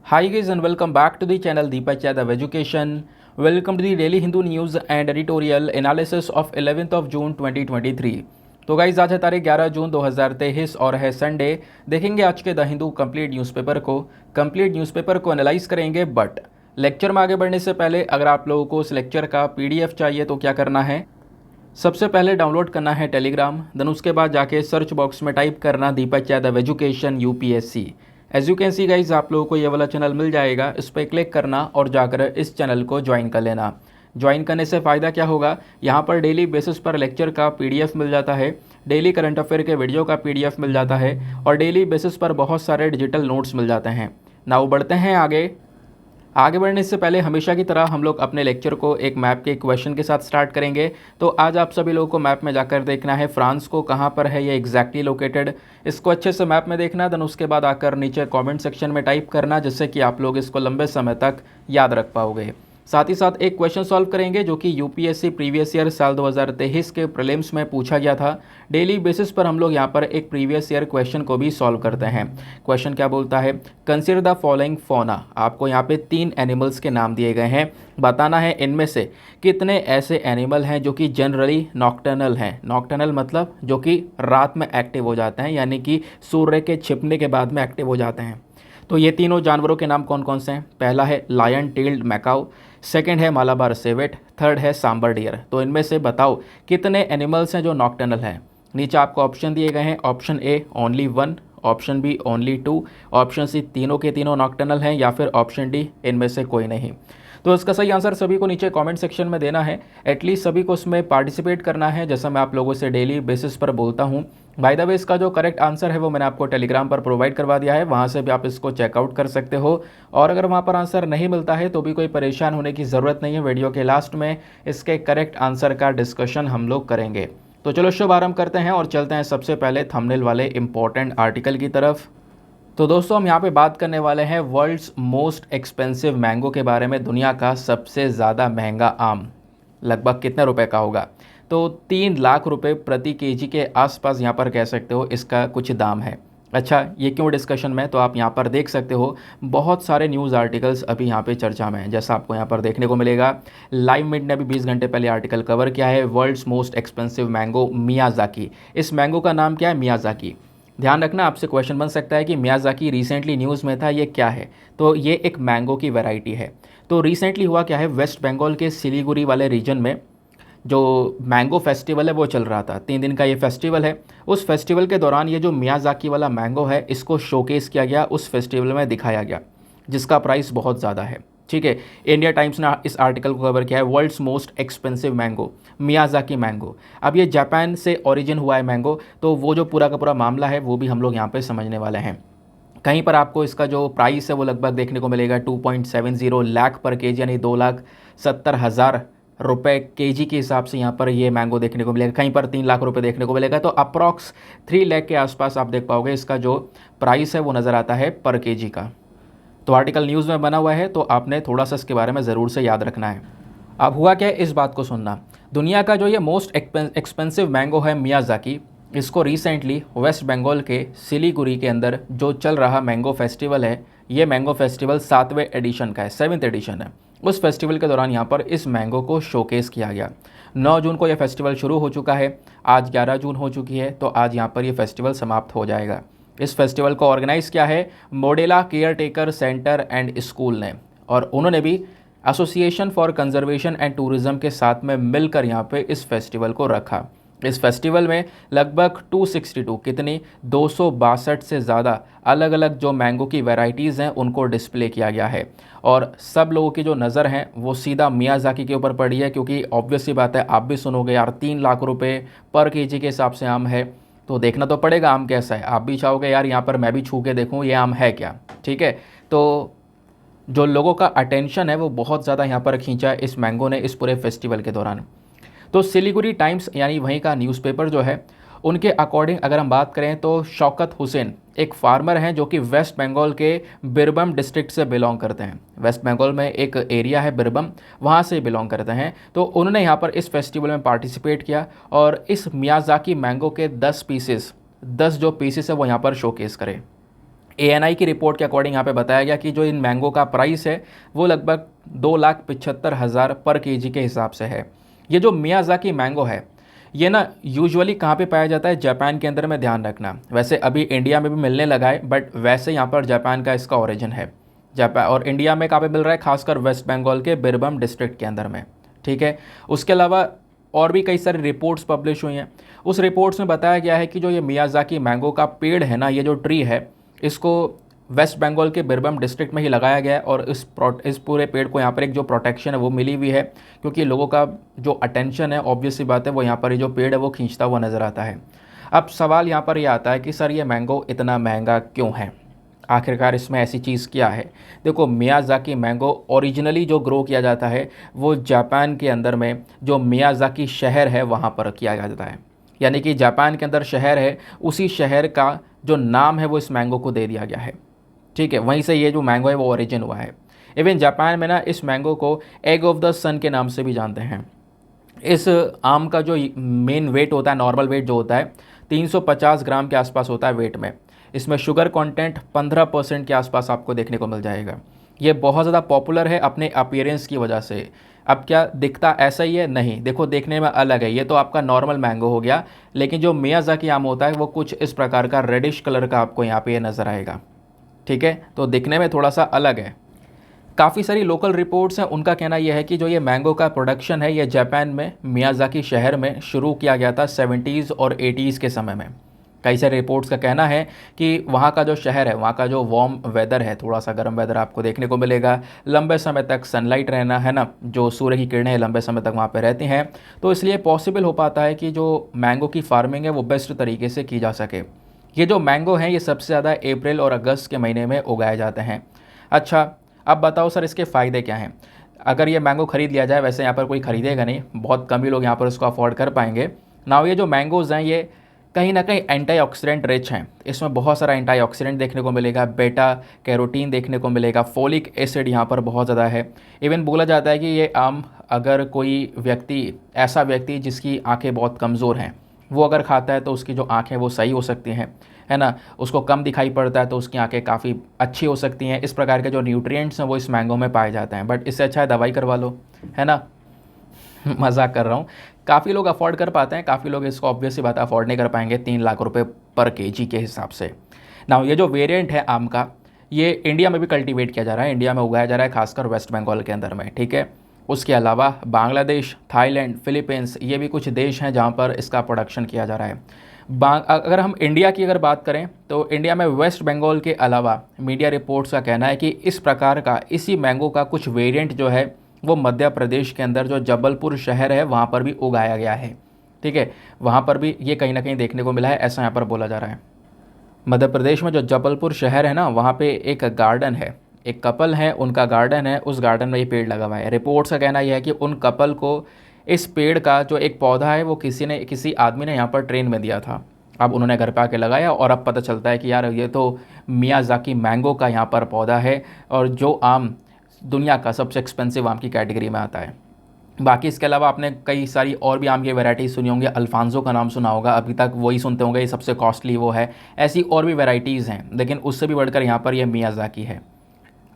Hi guys and welcome back to the channel Deepak Yadav Education. Welcome to the Daily Hindu News and Editorial Analysis of 11th of June 2023. तो guys आज है तारीख 11 जून 2023 और है Sunday. देखेंगे आज के द हिंदू कंप्लीट न्यूज़पेपर को एनालाइज करेंगे। बट लेक्चर में आगे बढ़ने से पहले अगर आप लोगों को उस लेक्चर का पीडीएफ चाहिए तो क्या करना है, सबसे पहले डाउनलोड करना है टेलीग्राम, देन उसके बाद जाके सर्च बॉक्स में टाइप करना Deepak Yadav education UPSC. As you can see guys आप लोगों को ये वाला चैनल मिल जाएगा, इस पर क्लिक करना और जाकर इस चैनल को ज्वाइन कर लेना। ज्वाइन करने से फ़ायदा क्या होगा, यहाँ पर डेली बेसिस पर लेक्चर का पीडीएफ मिल जाता है, डेली करंट अफेयर के वीडियो का पीडीएफ मिल जाता है और डेली बेसिस पर बहुत सारे डिजिटल नोट्स मिल जाते हैं। नाउ बढ़ते हैं आगे बढ़ने से पहले हमेशा की तरह हम लोग अपने लेक्चर को एक मैप के क्वेश्चन के साथ स्टार्ट करेंगे। तो आज आप सभी लोगों को मैप में जाकर देखना है फ्रांस को कहाँ पर है ये एग्जैक्टली लोकेटेड, इसको अच्छे से मैप में देखना। देन उसके बाद आकर नीचे कमेंट सेक्शन में टाइप करना, जिससे कि आप लोग इसको लंबे समय तक याद रख पाओगे। साथ ही साथ एक क्वेश्चन सॉल्व करेंगे जो कि यूपीएससी प्रीवियस ईयर साल 2023 के प्रीलिम्स में पूछा गया था। डेली बेसिस पर हम लोग यहाँ पर एक प्रीवियस ईयर क्वेश्चन को भी सॉल्व करते हैं। क्वेश्चन क्या बोलता है, कंसीडर द फॉलोइंग फौना। आपको यहाँ पे 3 एनिमल्स के नाम दिए गए हैं, बताना है इनमें से कितने ऐसे एनिमल हैं जो कि जनरली नॉक्टर्नल हैं। नॉक्टर्नल मतलब जो कि रात में एक्टिव हो जाते हैं, यानी कि सूर्य के छिपने के बाद में एक्टिव हो जाते हैं। तो ये तीनों जानवरों के नाम कौन कौन से हैं, पहला है लायन टेल्ड मैकाऊ, सेकंड है मालाबार सेवेट, थर्ड है सांबर डियर। तो इनमें से बताओ कितने एनिमल्स हैं जो नॉक्टर्नल हैं। नीचे आपको ऑप्शन दिए गए हैं, option A only 1, option B only 2, option C तीनों के तीनों नॉक्टर्नल हैं, या फिर ऑप्शन डी इनमें से कोई नहीं। तो इसका सही आंसर सभी को नीचे कमेंट सेक्शन में देना है, एटलीस्ट सभी को उसमें पार्टिसिपेट करना है, जैसा मैं आप लोगों से डेली बेसिस पर बोलता हूँ। बाय द वे इसका जो करेक्ट आंसर है वो मैंने आपको टेलीग्राम पर प्रोवाइड करवा दिया है, वहाँ से भी आप इसको चेकआउट कर सकते हो। और अगर वहाँ पर आंसर नहीं मिलता है तो भी कोई परेशान होने की ज़रूरत नहीं है, वीडियो के लास्ट में इसके करेक्ट आंसर का डिस्कशन हम लोग करेंगे। तो चलो शुभारंभ करते हैं और चलते हैं सबसे पहले थंबनेल वाले इंपॉर्टेंट आर्टिकल की तरफ। तो दोस्तों हम यहाँ पे बात करने वाले हैं वर्ल्ड्स मोस्ट एक्सपेंसिव मैंगो के बारे में। दुनिया का सबसे ज़्यादा महंगा आम लगभग कितने रुपए का होगा, तो 3 लाख रुपए प्रति केजी के आसपास यहाँ पर कह सकते हो इसका कुछ दाम है। अच्छा, ये क्यों डिस्कशन में, तो आप यहाँ पर देख सकते हो बहुत सारे न्यूज़ आर्टिकल्स अभी यहाँ पे चर्चा में हैं, जैसा आपको यहाँ पर देखने को मिलेगा। लाइव मिनट ने अभी 20 घंटे पहले आर्टिकल कवर किया है, world's most expensive mango Miyazaki. इस मैंगो का नाम क्या है, मियाज़ाकी। ध्यान रखना, आपसे क्वेश्चन बन सकता है कि मियाज़ाकी रिसेंटली न्यूज़ में था, ये क्या है। तो ये एक मैंगो की वैरायटी है। तो रिसेंटली हुआ क्या है, वेस्ट बंगाल के सिलीगुड़ी वाले रीजन में जो मैंगो फेस्टिवल है वो चल रहा था। 3 दिन का ये फेस्टिवल है। उस फेस्टिवल के दौरान ये जो मियाज़ाकी वाला मैंगो है इसको शोकेस किया गया, उस फेस्टिवल में दिखाया गया, जिसका प्राइस बहुत ज़्यादा है। ठीक है, इंडिया टाइम्स ने इस आर्टिकल को कवर किया है, world's most expensive mango Miyazaki mango. अब ये जापान से ओरिजिन हुआ है मैंगो, तो वो जो पूरा का पूरा मामला है वो भी हम लोग यहाँ पे समझने वाले हैं। कहीं पर आपको इसका जो प्राइस है वो लगभग देखने को मिलेगा 2.70 लाख पर केजी, यानी 2,70,000 रुपये केजी के हिसाब से यहाँ पर ये मैंगो देखने को मिलेगा। कहीं पर 3 लाख रुपए देखने को मिलेगा, तो अप्रॉक्स 3 लाख के आसपास आप देख पाओगे इसका जो प्राइस है वो नज़र आता है पर केजी का। तो आर्टिकल न्यूज़ में बना हुआ है, तो आपने थोड़ा सा इसके बारे में ज़रूर से याद रखना है। अब हुआ क्या है, इस बात को सुनना। दुनिया का जो ये मोस्ट एक्सपेंसिव मैंगो है मियाज़ाकी, इसको रिसेंटली वेस्ट बंगाल के सिलीगुड़ी के अंदर जो चल रहा मैंगो फेस्टिवल है, ये मैंगो फेस्टिवल 7वें एडिशन का है, 7th एडिशन है। उस फेस्टिवल के दौरान यहाँ पर इस मैंगो को शोकेस किया गया। 9 जून को यह फेस्टिवल शुरू हो चुका है, आज 11 जून हो चुकी है, तो आज यहाँ पर ये फेस्टिवल समाप्त हो जाएगा। इस फेस्टिवल को ऑर्गेनाइज़ किया है मोडेला caretaker centre and school ने, और उन्होंने भी association for conservation and tourism के साथ में मिलकर यहाँ पे इस फेस्टिवल को रखा। इस फेस्टिवल में लगभग 262 कितनी 262 से ज़्यादा अलग अलग जो मैंगो की वैरायटीज़ हैं उनको डिस्प्ले किया गया है। और सब लोगों की जो नज़र हैं वो सीधा मियाज़ाकी के ऊपर पड़ी है, क्योंकि ऑब्वियस सी बात है, आप भी सुनोगे यार 3 लाख रुपए पर केजी के हिसाब से आम है, तो देखना तो पड़ेगा आम कैसा है। आप भी चाहोगे यार यहाँ पर मैं भी छू के देखूँ ये आम है क्या। ठीक है, तो जो लोगों का अटेंशन है वो बहुत ज़्यादा यहाँ पर खींचा है इस मैंगो ने इस पूरे फेस्टिवल के दौरान। तो सिलीगुड़ी टाइम्स यानी वहीं का न्यूज़पेपर जो है, उनके अकॉर्डिंग अगर हम बात करें तो शौकत हुसैन एक फार्मर हैं जो कि वेस्ट बंगाल के बिरबम डिस्ट्रिक्ट से बिलोंग करते हैं। वेस्ट बंगाल में एक एरिया है बिरबम, वहाँ से बिलोंग करते हैं। तो उन्होंने यहाँ पर इस फेस्टिवल में पार्टिसिपेट किया और इस मियाज़ाकी मैंगो के 10 जो पीसेस है वो यहाँ पर शोकेस करे। ANI की रिपोर्ट के अकॉर्डिंग यहाँ पे बताया गया कि जो इन मैंगो का प्राइस है वो लगभग 2,75,000 पर केजी के हिसाब से है। ये जो मियाज़ाकी मैंगो है ये ना यूजुअली कहाँ पे पाया जाता है, जापान के अंदर में, ध्यान रखना। वैसे अभी इंडिया में भी मिलने लगा है, बट वैसे यहाँ पर जापान का इसका ओरिजिन है। जापान और इंडिया में कहाँ पे मिल रहा है, खासकर वेस्ट बंगाल के बिरभूम डिस्ट्रिक्ट के अंदर में, ठीक है। उसके अलावा और भी कई सारी रिपोर्ट्स पब्लिश हुई हैं। उस रिपोर्ट्स में बताया गया है कि जो ये मियाज़ाकी मैंगो का पेड़ है ना, ये जो ट्री है, इसको वेस्ट बंगाल के बिरभूम डिस्ट्रिक्ट में ही लगाया गया है और इस पूरे पेड़ को यहाँ पर एक जो प्रोटेक्शन है वो मिली हुई है, क्योंकि लोगों का जो अटेंशन है, ऑब्वियस सी बात है, वो यहाँ पर ये जो पेड़ है वो खींचता हुआ नज़र आता है। अब सवाल यहाँ पर ये आता है कि सर ये मैंगो इतना महंगा क्यों है, आखिरकार इसमें ऐसी चीज़ क्या है। देखो, मियाज़ाकी मैंगो ओरिजिनली जो ग्रो किया जाता है वो जापान के अंदर में जो मियाज़ाकी शहर है वहाँ पर किया जाता है, यानी कि जापान के अंदर शहर है, उसी शहर का जो नाम है वो इस मैंगो को दे दिया गया है, ठीक है। वहीं से ये जो मैंगो है वो ओरिजिन हुआ है। इवन जापान में ना इस मैंगो को एग ऑफ द सन के नाम से भी जानते हैं। इस आम का जो मेन वेट होता है, नॉर्मल वेट जो होता है 350 ग्राम के आसपास होता है वेट में। इसमें शुगर कंटेंट 15% के आसपास आपको देखने को मिल जाएगा। ये बहुत ज़्यादा पॉपुलर है अपने अपीयरेंस की वजह से। अब क्या दिखता ऐसा ही है? नहीं, देखो देखने में अलग है। ये तो आपका नॉर्मल मैंगो हो गया, लेकिन जो मियाज़ाकी आम होता है वो कुछ इस प्रकार का रेडिश कलर का आपको यहाँ पे ये नज़र आएगा, ठीक है। तो दिखने में थोड़ा सा अलग है। काफ़ी सारी लोकल रिपोर्ट्स हैं, उनका कहना यह है कि जो ये मैंगो का प्रोडक्शन है ये जापान में मियाज़ाकी शहर में शुरू किया गया था 70s और 80s के समय में। कई सारे रिपोर्ट्स का कहना है कि वहाँ का जो शहर है, वहाँ का जो वार्म वेदर है, थोड़ा सा गर्म वेदर आपको देखने को मिलेगा, लंबे समय तक सनलाइट रहना है ना, जो सूर्य की किरणें लंबे समय तक वहाँ पे रहती हैं, तो इसलिए पॉसिबल हो पाता है कि जो मैंगो की फार्मिंग है वो बेस्ट तरीके से की जा सके। ये जो मैंगो हैं ये सबसे ज़्यादा अप्रैल और अगस्त के महीने में उगाए जाते हैं। अच्छा, अब बताओ सर इसके फ़ायदे क्या हैं। अगर ये मैंगो ख़रीद लिया जाए, वैसे यहाँ पर कोई ख़रीदेगा नहीं, बहुत कम ही लोग यहाँ पर इसको अफोर्ड कर पाएंगे ना। ये जो मैंगोज़ हैं ये कहीं ना कहीं एंटीऑक्सीडेंट रिच हैं। इसमें बहुत सारा एंटीऑक्सीडेंट देखने को मिलेगा, बेटा कैरोटीन देखने को मिलेगा, फोलिक एसिड यहाँ पर बहुत ज़्यादा है। इवन बोला जाता है कि ये आम अगर कोई व्यक्ति, ऐसा व्यक्ति जिसकी आंखें बहुत कमज़ोर हैं, वो अगर खाता है तो उसकी जो आँखें वो सही हो सकती हैं, है ना। उसको कम दिखाई पड़ता है तो उसकी आंखें काफ़ी अच्छी हो सकती हैं। इस प्रकार के जो न्यूट्रिएंट्स हैं वो इस मैंगो में पाए जाते हैं। बट इससे अच्छा है दवाई करवा लो, है ना। मजाक कर रहा हूँ। काफ़ी लोग अफोर्ड कर पाते हैं, काफ़ी लोग इसको ऑब्वियस सी बात अफोर्ड नहीं कर पाएंगे 3 लाख रुपए पर केजी के हिसाब से ना। ये जो वेरिएंट है आम का, ये इंडिया में भी कल्टीवेट किया जा रहा है, इंडिया में उगाया जा रहा है, खासकर वेस्ट बंगाल के अंदर में, ठीक है। उसके अलावा बांग्लादेश, थाईलैंड, फिलीपींस, ये भी कुछ देश हैं जहाँ पर इसका प्रोडक्शन किया जा रहा है। अगर हम इंडिया की अगर बात करें तो इंडिया में वेस्ट बंगाल के अलावा मीडिया रिपोर्ट्स का कहना है कि इस प्रकार का, इसी मैंगो का कुछ वेरिएंट जो है वो मध्य प्रदेश के अंदर जो जबलपुर शहर है वहाँ पर भी उगाया गया है, ठीक है। वहाँ पर भी ये कहीं ना कहीं देखने को मिला है, ऐसा यहाँ पर बोला जा रहा है। मध्य प्रदेश में जो जबलपुर शहर है ना, वहाँ पे एक गार्डन है, एक कपल है, उनका गार्डन है, उस गार्डन में ये पेड़ लगा हुआ है। रिपोर्ट्स का कहना यह है कि उन कपल को इस पेड़ का जो एक पौधा है वो किसी आदमी ने यहाँ पर ट्रेन में दिया था। अब उन्होंने घर पे आके लगाया और अब पता चलता है कि यार ये तो मियाज़ाकी मैंगो का यहाँ पर पौधा है, और जो आम दुनिया का सबसे एक्सपेंसिव आम की कैटेगरी में आता है। बाकी इसके अलावा आपने कई सारी और भी आम की वैरायटी सुनी होंगी, अल्फांसो का नाम सुना होगा, अभी तक वही सुनते होंगे, ये सबसे कॉस्टली वो है। ऐसी और भी वैरायटीज़ हैं, लेकिन उससे भी बढ़कर यहाँ पर यह मियाज़ाकी है।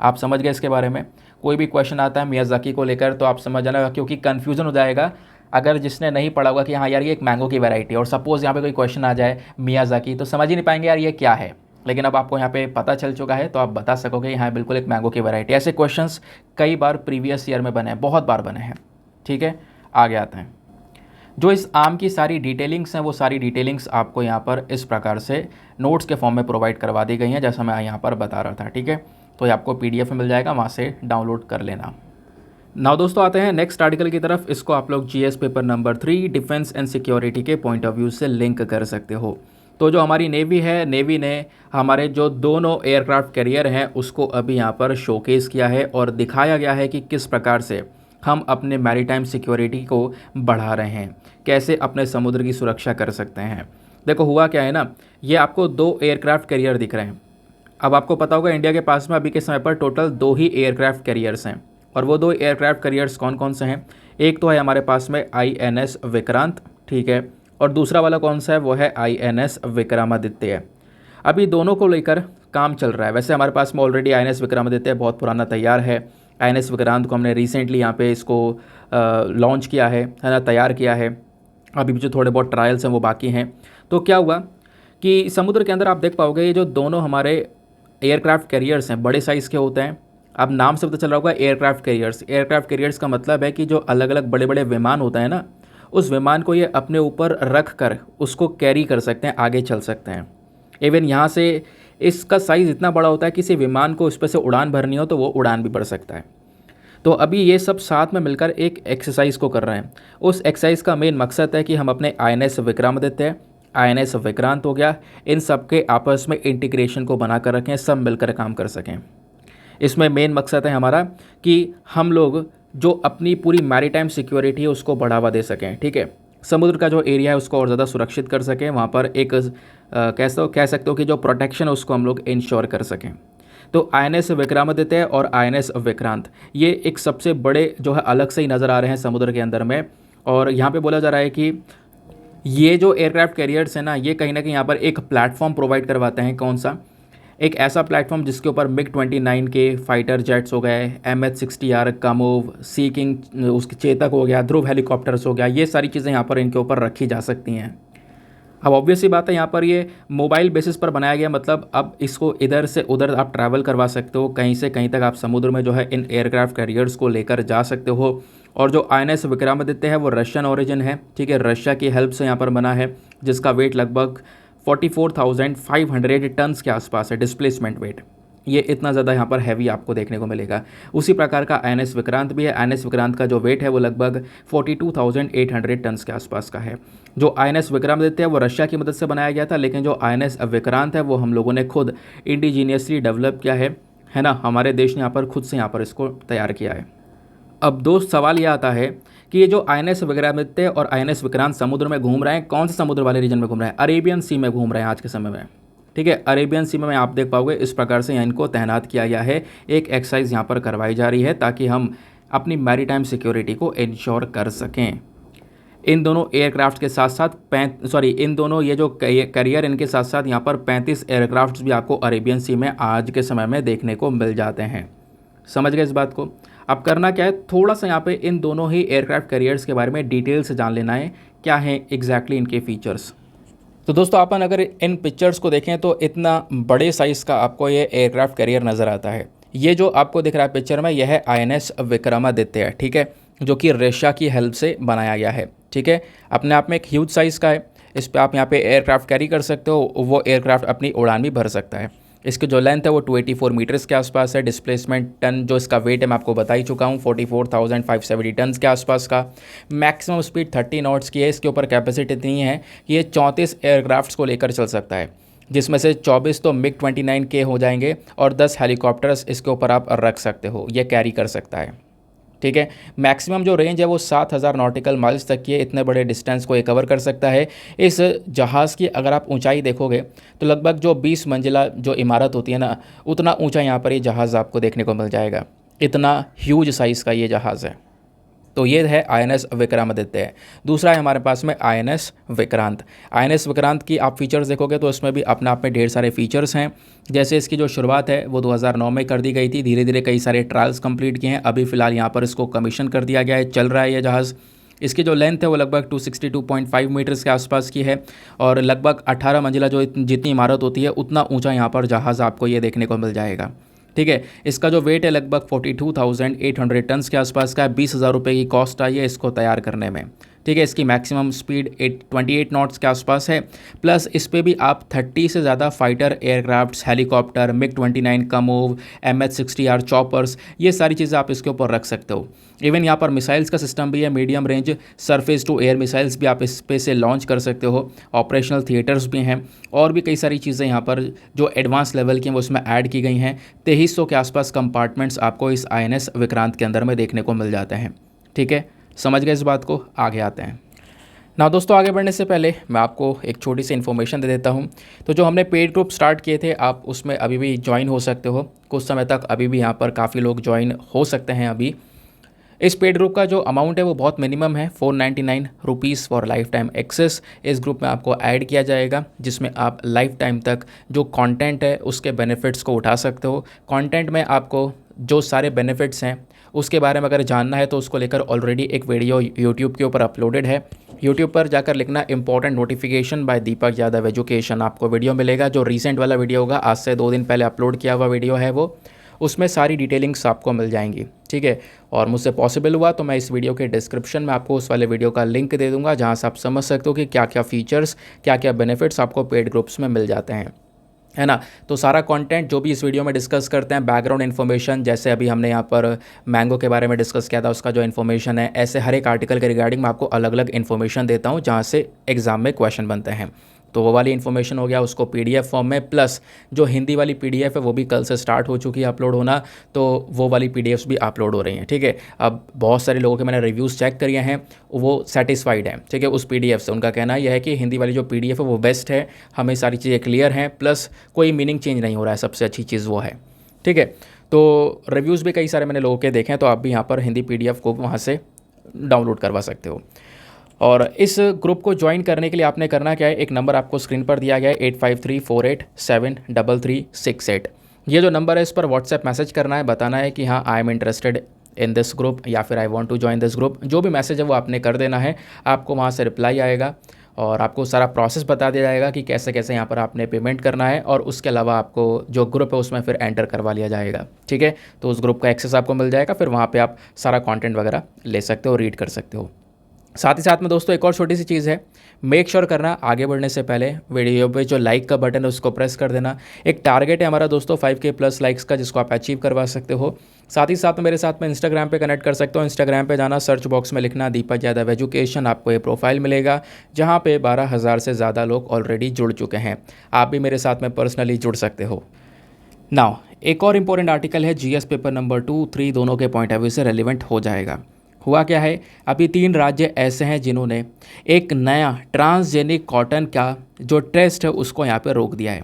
आप समझ गए इसके बारे में। कोई भी क्वेश्चन आता है मियाज़ाकी को लेकर तो आप समझ जाना, क्योंकि कन्फ्यूज़न हो जाएगा अगर जिसने नहीं पढ़ा होगा कि हाँ यार ये एक मैंगो की वैरायटी है, और सपोज़ यहाँ पे कोई क्वेश्चन आ जाए मियाज़ाकी, तो समझ ही नहीं पाएंगे यार ये क्या है। लेकिन अब आपको यहाँ पे पता चल चुका है तो आप बता सकोगे हाँ बिल्कुल एक मैंगो की वैरायटी। ऐसे क्वेश्चंस कई बार प्रीवियस ईयर में बने हैं, बहुत बार बने हैं, ठीक है। आगे आते हैं। जो इस आम की सारी डिटेलिंग्स हैं वो सारी डिटेलिंग्स आपको यहाँ पर इस प्रकार से नोट्स के फॉर्म में प्रोवाइड करवा दी गई हैं, जैसा मैं यहाँ पर बता रहा था, ठीक है। तो ये आपको PDF में मिल जाएगा, वहाँ से डाउनलोड कर लेना। नाउ दोस्तों आते हैं नेक्स्ट आर्टिकल की तरफ। इसको आप लोग GS paper number 3 defence and security के पॉइंट ऑफ व्यू से लिंक कर सकते हो। तो जो हमारी नेवी है, नेवी ने हमारे जो दोनों एयरक्राफ्ट कैरियर हैं उसको अभी यहाँ पर शोकेस किया है और दिखाया गया है कि किस प्रकार से हम अपने मैरीटाइम सिक्योरिटी को बढ़ा रहे हैं, कैसे अपने समुद्र की सुरक्षा कर सकते हैं। देखो हुआ क्या है ना, ये आपको 2 एयरक्राफ्ट कैरियर दिख रहे हैं। अब आपको पता होगा इंडिया के पास में अभी के समय पर टोटल 2 ही एयरक्राफ्ट कैरियर्स हैं, और वो 2 एयरक्राफ्ट कैरियर्स कौन कौन से हैं। एक तो है हमारे पास में INS विक्रांत, ठीक है, और दूसरा वाला कौन सा है वो है INS विक्रमादित्य। अभी दोनों को लेकर काम चल रहा है। वैसे हमारे पास में ऑलरेडी INS विक्रमादित्य बहुत पुराना तैयार है। INS विक्रांत को हमने रिसेंटली यहाँ पे इसको लॉन्च किया है ना, तैयार किया है। अभी भी जो थोड़े बहुत ट्रायल्स हैं वो बाकी हैं। तो क्या हुआ कि समुद्र के अंदर आप देख पाओगे ये जो दोनों हमारे एयरक्राफ्ट कैरियर्स हैं बड़े साइज़ के होते हैं। अब नाम से पता चल रहा होगा एयरक्राफ्ट कैरियर्स। एयरक्राफ्ट कैरियर्स का मतलब है कि जो अलग अलग बड़े बड़े विमान होता है ना, उस विमान को ये अपने ऊपर रख कर उसको कैरी कर सकते हैं, आगे चल सकते हैं। इवन यहाँ से इसका साइज़ इतना बड़ा होता है किसी विमान को इस पर से उड़ान भरनी हो तो वो उड़ान भी भर सकता है। तो अभी ये सब साथ में मिलकर एक एक्सरसाइज को कर रहे हैं। उस एक्सरसाइज का मेन मकसद है कि हम अपने INS विक्रमादित्य, INS विक्रांत हो गया, इन सब के आपस में इंटीग्रेशन को बना कर रखें, सब मिलकर काम कर सकें। इसमें मेन मकसद है हमारा कि हम लोग जो अपनी पूरी मैरीटाइम सिक्योरिटी है उसको बढ़ावा दे सकें। ठीक है, समुद्र का जो एरिया है उसको और ज़्यादा सुरक्षित कर सकें, वहाँ पर एक कह सकते हो कि जो प्रोटेक्शन है उसको हम लोग इंश्योर कर सकें। तो INS विक्रमादित्य और INS विक्रांत ये एक सबसे बड़े जो है अलग से ही नज़र आ रहे हैं समुद्र के अंदर में। और यहाँ पे बोला जा रहा है कि ये जो एयरक्राफ्ट कैरियर्स हैं ना, ये कहीं ना कहीं यहाँ पर एक प्लेटफॉर्म प्रोवाइड करवाते हैं। कौन सा? एक ऐसा प्लेटफॉर्म जिसके ऊपर MiG-29 के फाइटर जेट्स हो गए, MH-60R कामोव, सी किंग उसके चेतक हो गया, ध्रुव हेलीकॉप्टर्स हो गया, ये सारी चीज़ें यहाँ पर इनके ऊपर रखी जा सकती हैं। अब ऑब्वियस सी बात है, यहाँ पर ये मोबाइल बेसिस पर बनाया गया, मतलब अब इसको इधर से उधर आप ट्रैवल करवा सकते हो, कहीं से कहीं तक आप समुद्र में जो है इन एयरक्राफ्ट कैरियर्स को लेकर जा सकते हो। और जो INS विक्रमादित्य है वो रशियन ओरिजिन है। ठीक है, रशिया की हेल्प से यहाँ पर बना है, जिसका वेट लगभग 44,500 टन्स के आसपास है, डिस्प्लेसमेंट वेट। ये इतना ज़्यादा यहाँ पर हैवी आपको देखने को मिलेगा। उसी प्रकार का INS विक्रांत भी है। INS विक्रांत का जो वेट है वो लगभग 42,800 टन्स के आसपास का है। जो INS विक्रमादित्य है वो रशिया की मदद से बनाया गया था, लेकिन जो INS विक्रांत है वो हम लोगों ने खुद इंडिजीनियसली डेवलप किया है ना, हमारे देश ने यहाँ पर खुद से यहाँ पर इसको तैयार किया है। अब दोस्त सवाल ये आता है कि ये जो INS विक्रमादित्य और INS विक्रांत समुद्र में घूम रहे हैं, कौन से समुद्र वाले रीजन में घूम रहे हैं? अरेबियन सी में घूम रहे हैं आज के समय में। ठीक है, अरेबियन सी में आप देख पाओगे इस प्रकार से इनको तैनात किया गया है। एक एक्सरसाइज यहाँ पर करवाई जा रही है ताकि हम अपनी मैरीटाइम सिक्योरिटी को इंश्योर कर सकें। इन दोनों एयरक्राफ्ट के साथ साथ इन दोनों ये जो कैरियर इनके साथ साथ यहाँ पर 35 एयरक्राफ्ट भी आपको अरेबियन सी में आज के समय में देखने को मिल जाते हैं। समझ गए इस बात को? अब करना क्या है, थोड़ा सा यहाँ पे इन दोनों ही एयरक्राफ्ट कैरियर्स के बारे में डिटेल से जान लेना है, क्या है एग्जैक्टली इनके फीचर्स। तो दोस्तों अपन अगर इन पिक्चर्स को देखें तो इतना बड़े साइज़ का आपको ये एयरक्राफ्ट कैरियर नज़र आता है। ये जो आपको दिख रहा है पिक्चर में, यह है INS विक्रमादित्य है। ठीक है, जो कि रशिया की हेल्प से बनाया गया है। ठीक है, अपने आप में एक ह्यूज साइज़ का है। इस पर आप यहाँ पे एयरक्राफ्ट कैरी कर सकते हो, वो एयरक्राफ्ट अपनी उड़ान भी भर सकता है। इसकी जो लेंथ है वो 284 मीटर्स के आसपास है। डिस्प्लेसमेंट टन जो इसका वेट है मैं आपको बता ही चुका हूँ, 44,570 टन के आसपास का। मैक्सिमम स्पीड 30 नॉट्स की है। इसके ऊपर कैपेसिटी इतनी है कि ये 34 एयरक्राफ्ट्स को लेकर चल सकता है, जिसमें से 24 तो MiG-29 के हो जाएंगे और 10 हेलीकॉप्टर्स इसके ऊपर आप रख सकते हो, ये कैरी कर सकता है। ठीक है, मैक्सिमम जो रेंज है वो 7,000 नॉटिकल माइल्स तक की है। इतने बड़े डिस्टेंस को ये कवर कर सकता है। इस जहाज़ की अगर आप ऊंचाई देखोगे तो लगभग जो 20 मंजिला जो इमारत होती है ना, उतना ऊंचा यहाँ पर ये जहाज़ आपको देखने को मिल जाएगा। इतना ह्यूज साइज़ का ये जहाज़ है। तो ये है INS विक्रमादित्य। दूसरा है हमारे पास में INS विक्रांत। INS विक्रांत की आप फीचर्स देखोगे तो इसमें भी अपने आप में ढेर सारे फीचर्स हैं। जैसे इसकी जो शुरुआत है वो 2009 में कर दी गई थी, धीरे धीरे कई सारे ट्रायल्स कंप्लीट किए हैं। अभी फ़िलहाल यहाँ पर इसको कमीशन कर दिया गया है, चल रहा है ये जहाज़। इसकी जो लेंथ है वो लगभग 262.5 मीटर्स के आसपास की है और लगभग 18 मंजिला जो जितनी इमारत होती है उतना ऊँचा यहाँ पर जहाज़ आपको ये देखने को मिल जाएगा। ठीक है, इसका जो वेट है लगभग 42,800 टन्स के आसपास का है। 20,000 रुपये की कॉस्ट आई है इसको तैयार करने में। ठीक है, इसकी मैक्सिमम स्पीड 28 नॉट्स के आसपास है। प्लस इस पे भी आप 30 से ज़्यादा fighter aircrafts, helicopter, MiG-29 Kamov, MH-60R choppers, ये सारी चीज़ें आप इसके ऊपर रख सकते हो। इवन यहाँ पर मिसाइल्स का सिस्टम भी है, medium range surface to air missiles भी आप इस पे से लॉन्च कर सकते हो। ऑपरेशनल थिएटर्स भी हैं और भी कई सारी चीज़ें यहाँ पर जो एडवांस लेवल की हैं वो उसमें ऐड की गई हैं। 2300 के आसपास कंपार्टमेंट्स आपको इस INS विक्रांत के अंदर में देखने को मिल जाते हैं। ठीक है, समझ गए इस बात को? आगे आते हैं ना दोस्तों। आगे बढ़ने से पहले मैं आपको एक छोटी सी इन्फॉर्मेशन दे देता हूं। तो जो हमने पेड ग्रुप स्टार्ट किए थे, आप उसमें अभी भी ज्वाइन हो सकते हो। कुछ समय तक अभी भी यहाँ पर काफ़ी लोग ज्वाइन हो सकते हैं अभी। इस पेड ग्रुप का जो अमाउंट है वो बहुत मिनिमम है, 499 rupees for life time access. इस ग्रुप में आपको ऐड किया जाएगा जिसमें आप लाइफ टाइम तक जो कंटेंट है उसके बेनिफिट्स को उठा सकते हो। कंटेंट में आपको जो सारे बेनिफिट्स हैं उसके बारे में अगर जानना है तो उसको लेकर ऑलरेडी एक वीडियो यूट्यूब के ऊपर अपलोडेड है। यूट्यूब पर जाकर लिखना important notification by Deepak Yadav education, आपको वीडियो मिलेगा। जो रीसेंट वाला वीडियो होगा, आज से 2 दिन पहले अपलोड किया हुआ वीडियो है वो, उसमें सारी डिटेलिंग्स आपको मिल जाएंगी, ठीक है। और मुझसे पॉसिबल हुआ तो मैं इस वीडियो के डिस्क्रिप्शन में आपको उस वाले वीडियो का लिंक दे दूंगा जहां से आप समझ सकते हो कि क्या क्या फीचर्स, क्या क्या बेनिफिट्स आपको पेड ग्रुप्स में मिल जाते हैं, है ना। तो सारा कंटेंट जो भी इस वीडियो में डिस्कस करते हैं, बैकग्राउंड इन्फॉर्मेशन, जैसे अभी हमने यहाँ पर मैंगो के बारे में डिस्कस किया था उसका जो इन्फॉर्मेशन है, ऐसे हर एक आर्टिकल के रिगार्डिंग मैं आपको अलग अलग इन्फॉर्मेशन देता हूँ जहाँ से एग्जाम में क्वेश्चन बनते हैं। तो वो वाली इन्फॉर्मेशन हो गया, उसको पीडीएफ फॉर्म में, प्लस जो हिंदी वाली पीडीएफ है वो भी कल से स्टार्ट हो चुकी है अपलोड होना, तो वो वाली पीडीएफ्स भी अपलोड हो रही हैं, ठीक है। अब बहुत सारे लोगों के मैंने रिव्यूज़ चेक करिए हैं, वो सेटिस्फाइड हैं, ठीक है, उस पीडीएफ से। उनका कहना यह है कि हिंदी वाली जो पीडीएफ है वो बेस्ट है, हमें सारी चीज़ें क्लियर हैं, प्लस कोई मीनिंग चेंज नहीं हो रहा है, सबसे अच्छी चीज़ वो है, ठीक है। तो रिव्यूज़ भी कई सारे मैंने लोगों के देखे हैं, तो आप भी यहाँ पर हिंदी पीडीएफ को वहाँ से डाउनलोड करवा सकते हो। और इस ग्रुप को ज्वाइन करने के लिए आपने करना क्या है, एक नंबर आपको स्क्रीन पर दिया गया है 8534873368। ये जो नंबर है इस पर व्हाट्सएप मैसेज करना है, बताना है कि हाँ I am interested in this group या फिर I want to join this group. जो भी मैसेज है वो आपने कर देना है, आपको वहाँ से रिप्लाई आएगा और आपको सारा प्रोसेस बता दिया जाएगा कि कैसे कैसे यहाँ पर आपने पेमेंट करना है, और उसके अलावा आपको जो ग्रुप है उसमें फिर एंटर करवा लिया जाएगा, ठीक है। तो उस ग्रुप का एक्सेस आपको मिल जाएगा, फिर वहाँ पर आप सारा कॉन्टेंट वगैरह ले सकते हो, रीड कर सकते हो। साथ ही साथ में दोस्तों एक और छोटी सी चीज़ है, मेक श्योर करना आगे बढ़ने से पहले वीडियो पे जो लाइक का बटन है उसको प्रेस कर देना। एक टारगेट है हमारा दोस्तों 5K प्लस लाइक्स का, जिसको आप अचीव करवा सकते हो। साथ ही साथ में मेरे साथ में इंस्टाग्राम पे कनेक्ट कर सकते हो। इंस्टाग्राम पे जाना, सर्च बॉक्स में लिखना दीपक यादव एजुकेशन, आपको ये प्रोफाइल मिलेगा जहाँ पे 12,000 से ज़्यादा लोग ऑलरेडी जुड़ चुके हैं। आप भी मेरे साथ में पर्सनली जुड़ सकते हो। नाउ एक और इम्पोर्टेंट आर्टिकल है, GS पेपर नंबर 2, 3 दोनों के पॉइंट ऑफ व्यू से रेलिवेंट हो जाएगा। हुआ क्या है, अभी 3 राज्य ऐसे हैं जिन्होंने एक नया ट्रांसजेनिक कॉटन का जो टेस्ट है उसको यहाँ पे रोक दिया है।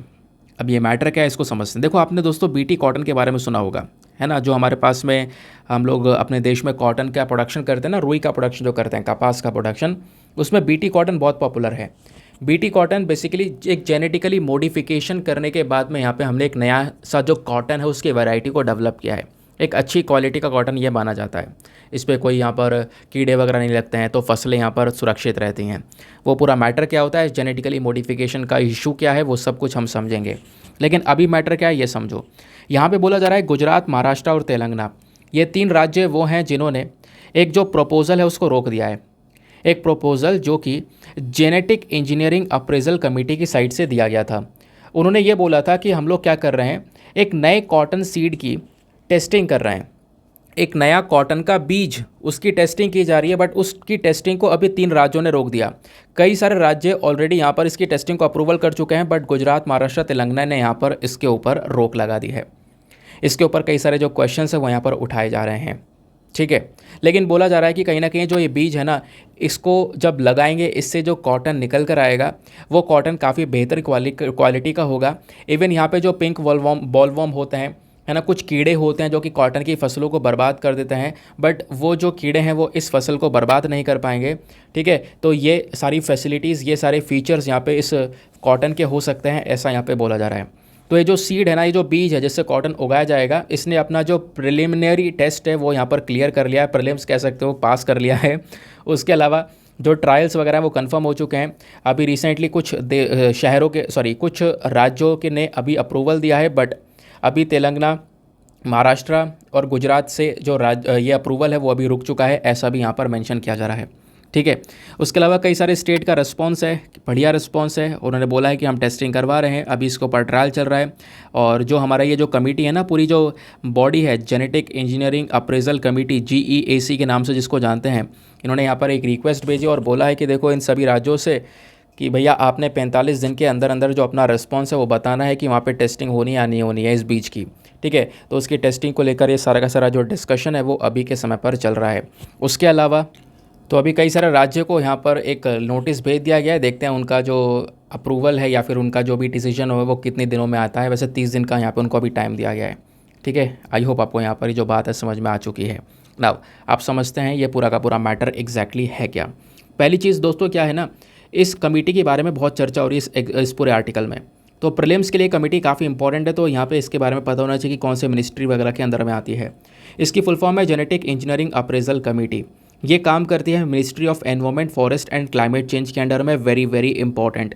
अब ये मैटर क्या है इसको समझते हैं। देखो आपने दोस्तों BT कॉटन के बारे में सुना होगा, है ना, जो हमारे पास में हम लोग अपने देश में कॉटन का प्रोडक्शन करते हैं ना, रुई का प्रोडक्शन जो करते हैं, कपास का प्रोडक्शन, उसमें BT कॉटन बहुत पॉपुलर है। BT कॉटन बेसिकली एक जेनेटिकली मॉडिफिकेशन करने के बाद में यहाँ पे हमने एक नया सा जो कॉटन है उसकी वैरायटी को डेवलप किया है। एक अच्छी क्वालिटी का कॉटन ये माना जाता है, इस पर कोई यहाँ पर कीड़े वगैरह नहीं लगते हैं, तो फसलें यहाँ पर सुरक्षित रहती हैं। वो पूरा मैटर क्या होता है, जेनेटिकली मॉडिफिकेशन का इशू क्या है, वो सब कुछ हम समझेंगे। लेकिन अभी मैटर क्या है ये समझो। यहाँ पे बोला जा रहा है गुजरात, महाराष्ट्र और तेलंगाना, ये 3 राज्य वो हैं जिन्होंने एक जो प्रपोज़ल है उसको रोक दिया है। एक प्रपोज़ल जो कि जेनेटिक इंजीनियरिंग अप्रेजल कमेटी की साइड से दिया गया था। उन्होंने ये बोला था कि हम लोग क्या कर रहे हैं, एक नए कॉटन सीड की टेस्टिंग कर रहे हैं। एक नया कॉटन का बीज, उसकी टेस्टिंग की जा रही है, बट उसकी टेस्टिंग को अभी 3 राज्यों ने रोक दिया। कई सारे राज्य ऑलरेडी यहाँ पर इसकी टेस्टिंग को अप्रूवल कर चुके हैं, बट गुजरात, महाराष्ट्र, तेलंगाना ने यहाँ पर इसके ऊपर रोक लगा दी है। इसके ऊपर कई सारे जो क्वेश्चंस हैं वो यहाँ पर उठाए जा रहे हैं, ठीक है। लेकिन बोला जा रहा है कि कहीं ना कहीं जो ये बीज है ना, इसको जब लगाएंगे इससे जो कॉटन निकल कर आएगा वो कॉटन काफ़ी बेहतर क्वालिटी का होगा। इवन यहाँ पे जो पिंक बॉलवॉर्म होते हैं, है ना, कुछ कीड़े होते हैं जो कि कॉटन की फसलों को बर्बाद कर देते हैं, बट वो जो कीड़े हैं वो इस फसल को बर्बाद नहीं कर पाएंगे, ठीक है। तो ये सारी फैसिलिटीज़, ये सारे फीचर्स यहाँ पे इस कॉटन के हो सकते हैं, ऐसा यहाँ पे बोला जा रहा है। तो ये जो सीड है ना, ये जो बीज है जिससे कॉटन उगाया जाएगा, इसने अपना जो प्रिलिमिनरी टेस्ट है वो यहाँ पर क्लियर कर लिया है, प्रीलिम्स कह सकते हो, पास कर लिया है। उसके अलावा जो ट्रायल्स वगैरह वो कंफर्म हो चुके हैं। अभी रिसेंटली कुछ कुछ राज्यों के ने अभी अप्रूवल दिया है, बट अभी तेलंगाना, महाराष्ट्र और गुजरात से जो ये अप्रूवल है वो अभी रुक चुका है, ऐसा भी यहाँ पर मेंशन किया जा रहा है, ठीक है। उसके अलावा कई सारे स्टेट का रिस्पांस है, बढ़िया रिस्पांस है। उन्होंने बोला है कि हम टेस्टिंग करवा रहे हैं, अभी इसके ऊपर ट्रायल चल रहा है। और जो हमारा ये जो कमेटी है ना, पूरी जो बॉडी है, genetic engineering appraisal committee, GEAC के नाम से जिसको जानते हैं, इन्होंने यहाँ पर एक रिक्वेस्ट भेजी और बोला है कि देखो इन सभी राज्यों से कि भैया आपने 45 दिन के अंदर अंदर जो अपना रिस्पांस है वो बताना है कि वहाँ पे टेस्टिंग होनी या नहीं होनी है इस बीज की, ठीक है। तो उसकी टेस्टिंग को लेकर ये सारा का सारा जो डिस्कशन है वो अभी के समय पर चल रहा है। उसके अलावा तो अभी कई सारे राज्यों को यहाँ पर एक नोटिस भेज दिया गया है, देखते हैं उनका जो अप्रूवल है या फिर उनका जो भी डिसीजन हो वो कितने दिनों में आता है। वैसे 30 दिन का यहाँ पर उनको अभी टाइम दिया गया है, ठीक है। आई होप आपको यहाँ पर जो बात है समझ में आ चुकी है। नाउ आप समझते हैं ये पूरा का पूरा मैटर एग्जैक्टली है क्या। पहली चीज़ दोस्तों क्या है ना, इस कमेटी के बारे में बहुत चर्चा हो रही है इस पूरे आर्टिकल में। तो प्रीलिम्स के लिए कमेटी काफ़ी इंपॉर्टेंट है, तो यहाँ पे इसके बारे में पता होना चाहिए कि कौन से मिनिस्ट्री वगैरह के अंदर में आती है। इसकी फुल फॉर्म है जेनेटिक इंजीनियरिंग अप्रेजल कमेटी। ये काम करती है ministry of environment, forest and climate change के अंडर में। वेरी वेरी इंपॉर्टेंट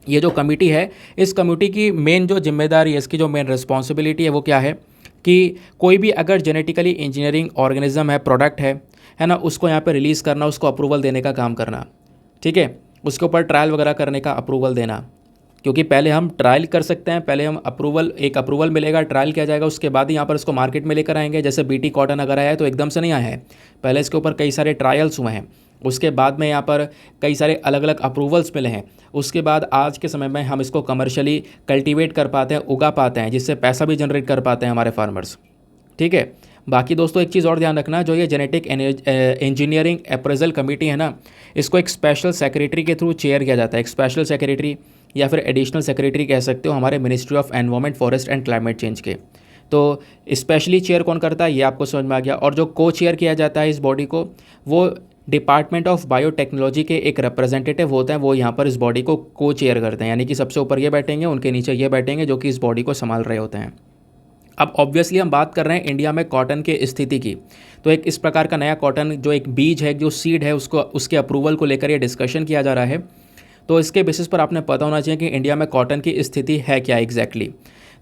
ये जो कमेटी है, इस कमेटी की मेन जो जिम्मेदारी है, इसकी जो मेन रिस्पॉन्सिबिलिटी है वो क्या है कि कोई भी अगर जेनेटिकली इंजीनियरिंग ऑर्गेनिज्म है, प्रोडक्ट है ना, उसको यहाँ पे रिलीज़ करना, उसको अप्रूवल देने का काम करना, ठीक है। उसके ऊपर ट्रायल वगैरह करने का अप्रूवल देना, क्योंकि पहले हम ट्रायल कर सकते हैं, पहले हम अप्रूवल मिलेगा, ट्रायल किया जाएगा, उसके बाद ही यहाँ पर इसको मार्केट में लेकर आएंगे। जैसे बीटी कॉटन अगर आया है तो एकदम से नहीं आया है, पहले इसके ऊपर कई सारे ट्रायल्स हुए हैं, उसके बाद में यहाँ पर कई सारे अलग अलग अप्रूवल्स मिले हैं, उसके बाद आज के समय में हम इसको कमर्शियली कल्टीवेट कर पाते हैं, उगा पाते हैं, जिससे पैसा भी जनरेट कर पाते हैं हमारे फार्मर्स, ठीक है। बाकी दोस्तों एक चीज़ और ध्यान रखना, जो ये जेनेटिक इंजीनियरिंग अप्रेजल कमेटी है ना, इसको एक स्पेशल सेक्रेटरी के थ्रू चेयर किया जाता है। एक स्पेशल सेक्रेटरी या फिर एडिशनल सेक्रेटरी कह सकते हो, हमारे ministry of environment, forest and climate change के। तो स्पेशली चेयर कौन करता है ये आपको समझ में आ गया। और जो को चेयर किया जाता है इस बॉडी को, वो डिपार्टमेंट ऑफ बायोटेक्नोलॉजी के एक रिप्रेजेंटेटिव होते हैं, वो यहाँ पर इस बॉडी को को चेयर करते हैं। यानी कि सबसे ऊपर ये बैठेंगे, उनके नीचे ये बैठेंगे, जो कि इस बॉडी को संभाल रहे होते हैं। अब ऑब्वियसली हम बात कर रहे हैं इंडिया में कॉटन के स्थिति की, तो एक इस प्रकार का नया कॉटन जो एक बीज है, जो सीड है, उसको उसके अप्रूवल को लेकर ये डिस्कशन किया जा रहा है। तो इसके बेसिस पर आपने पता होना चाहिए कि इंडिया में कॉटन की स्थिति है क्या एग्जैक्टली।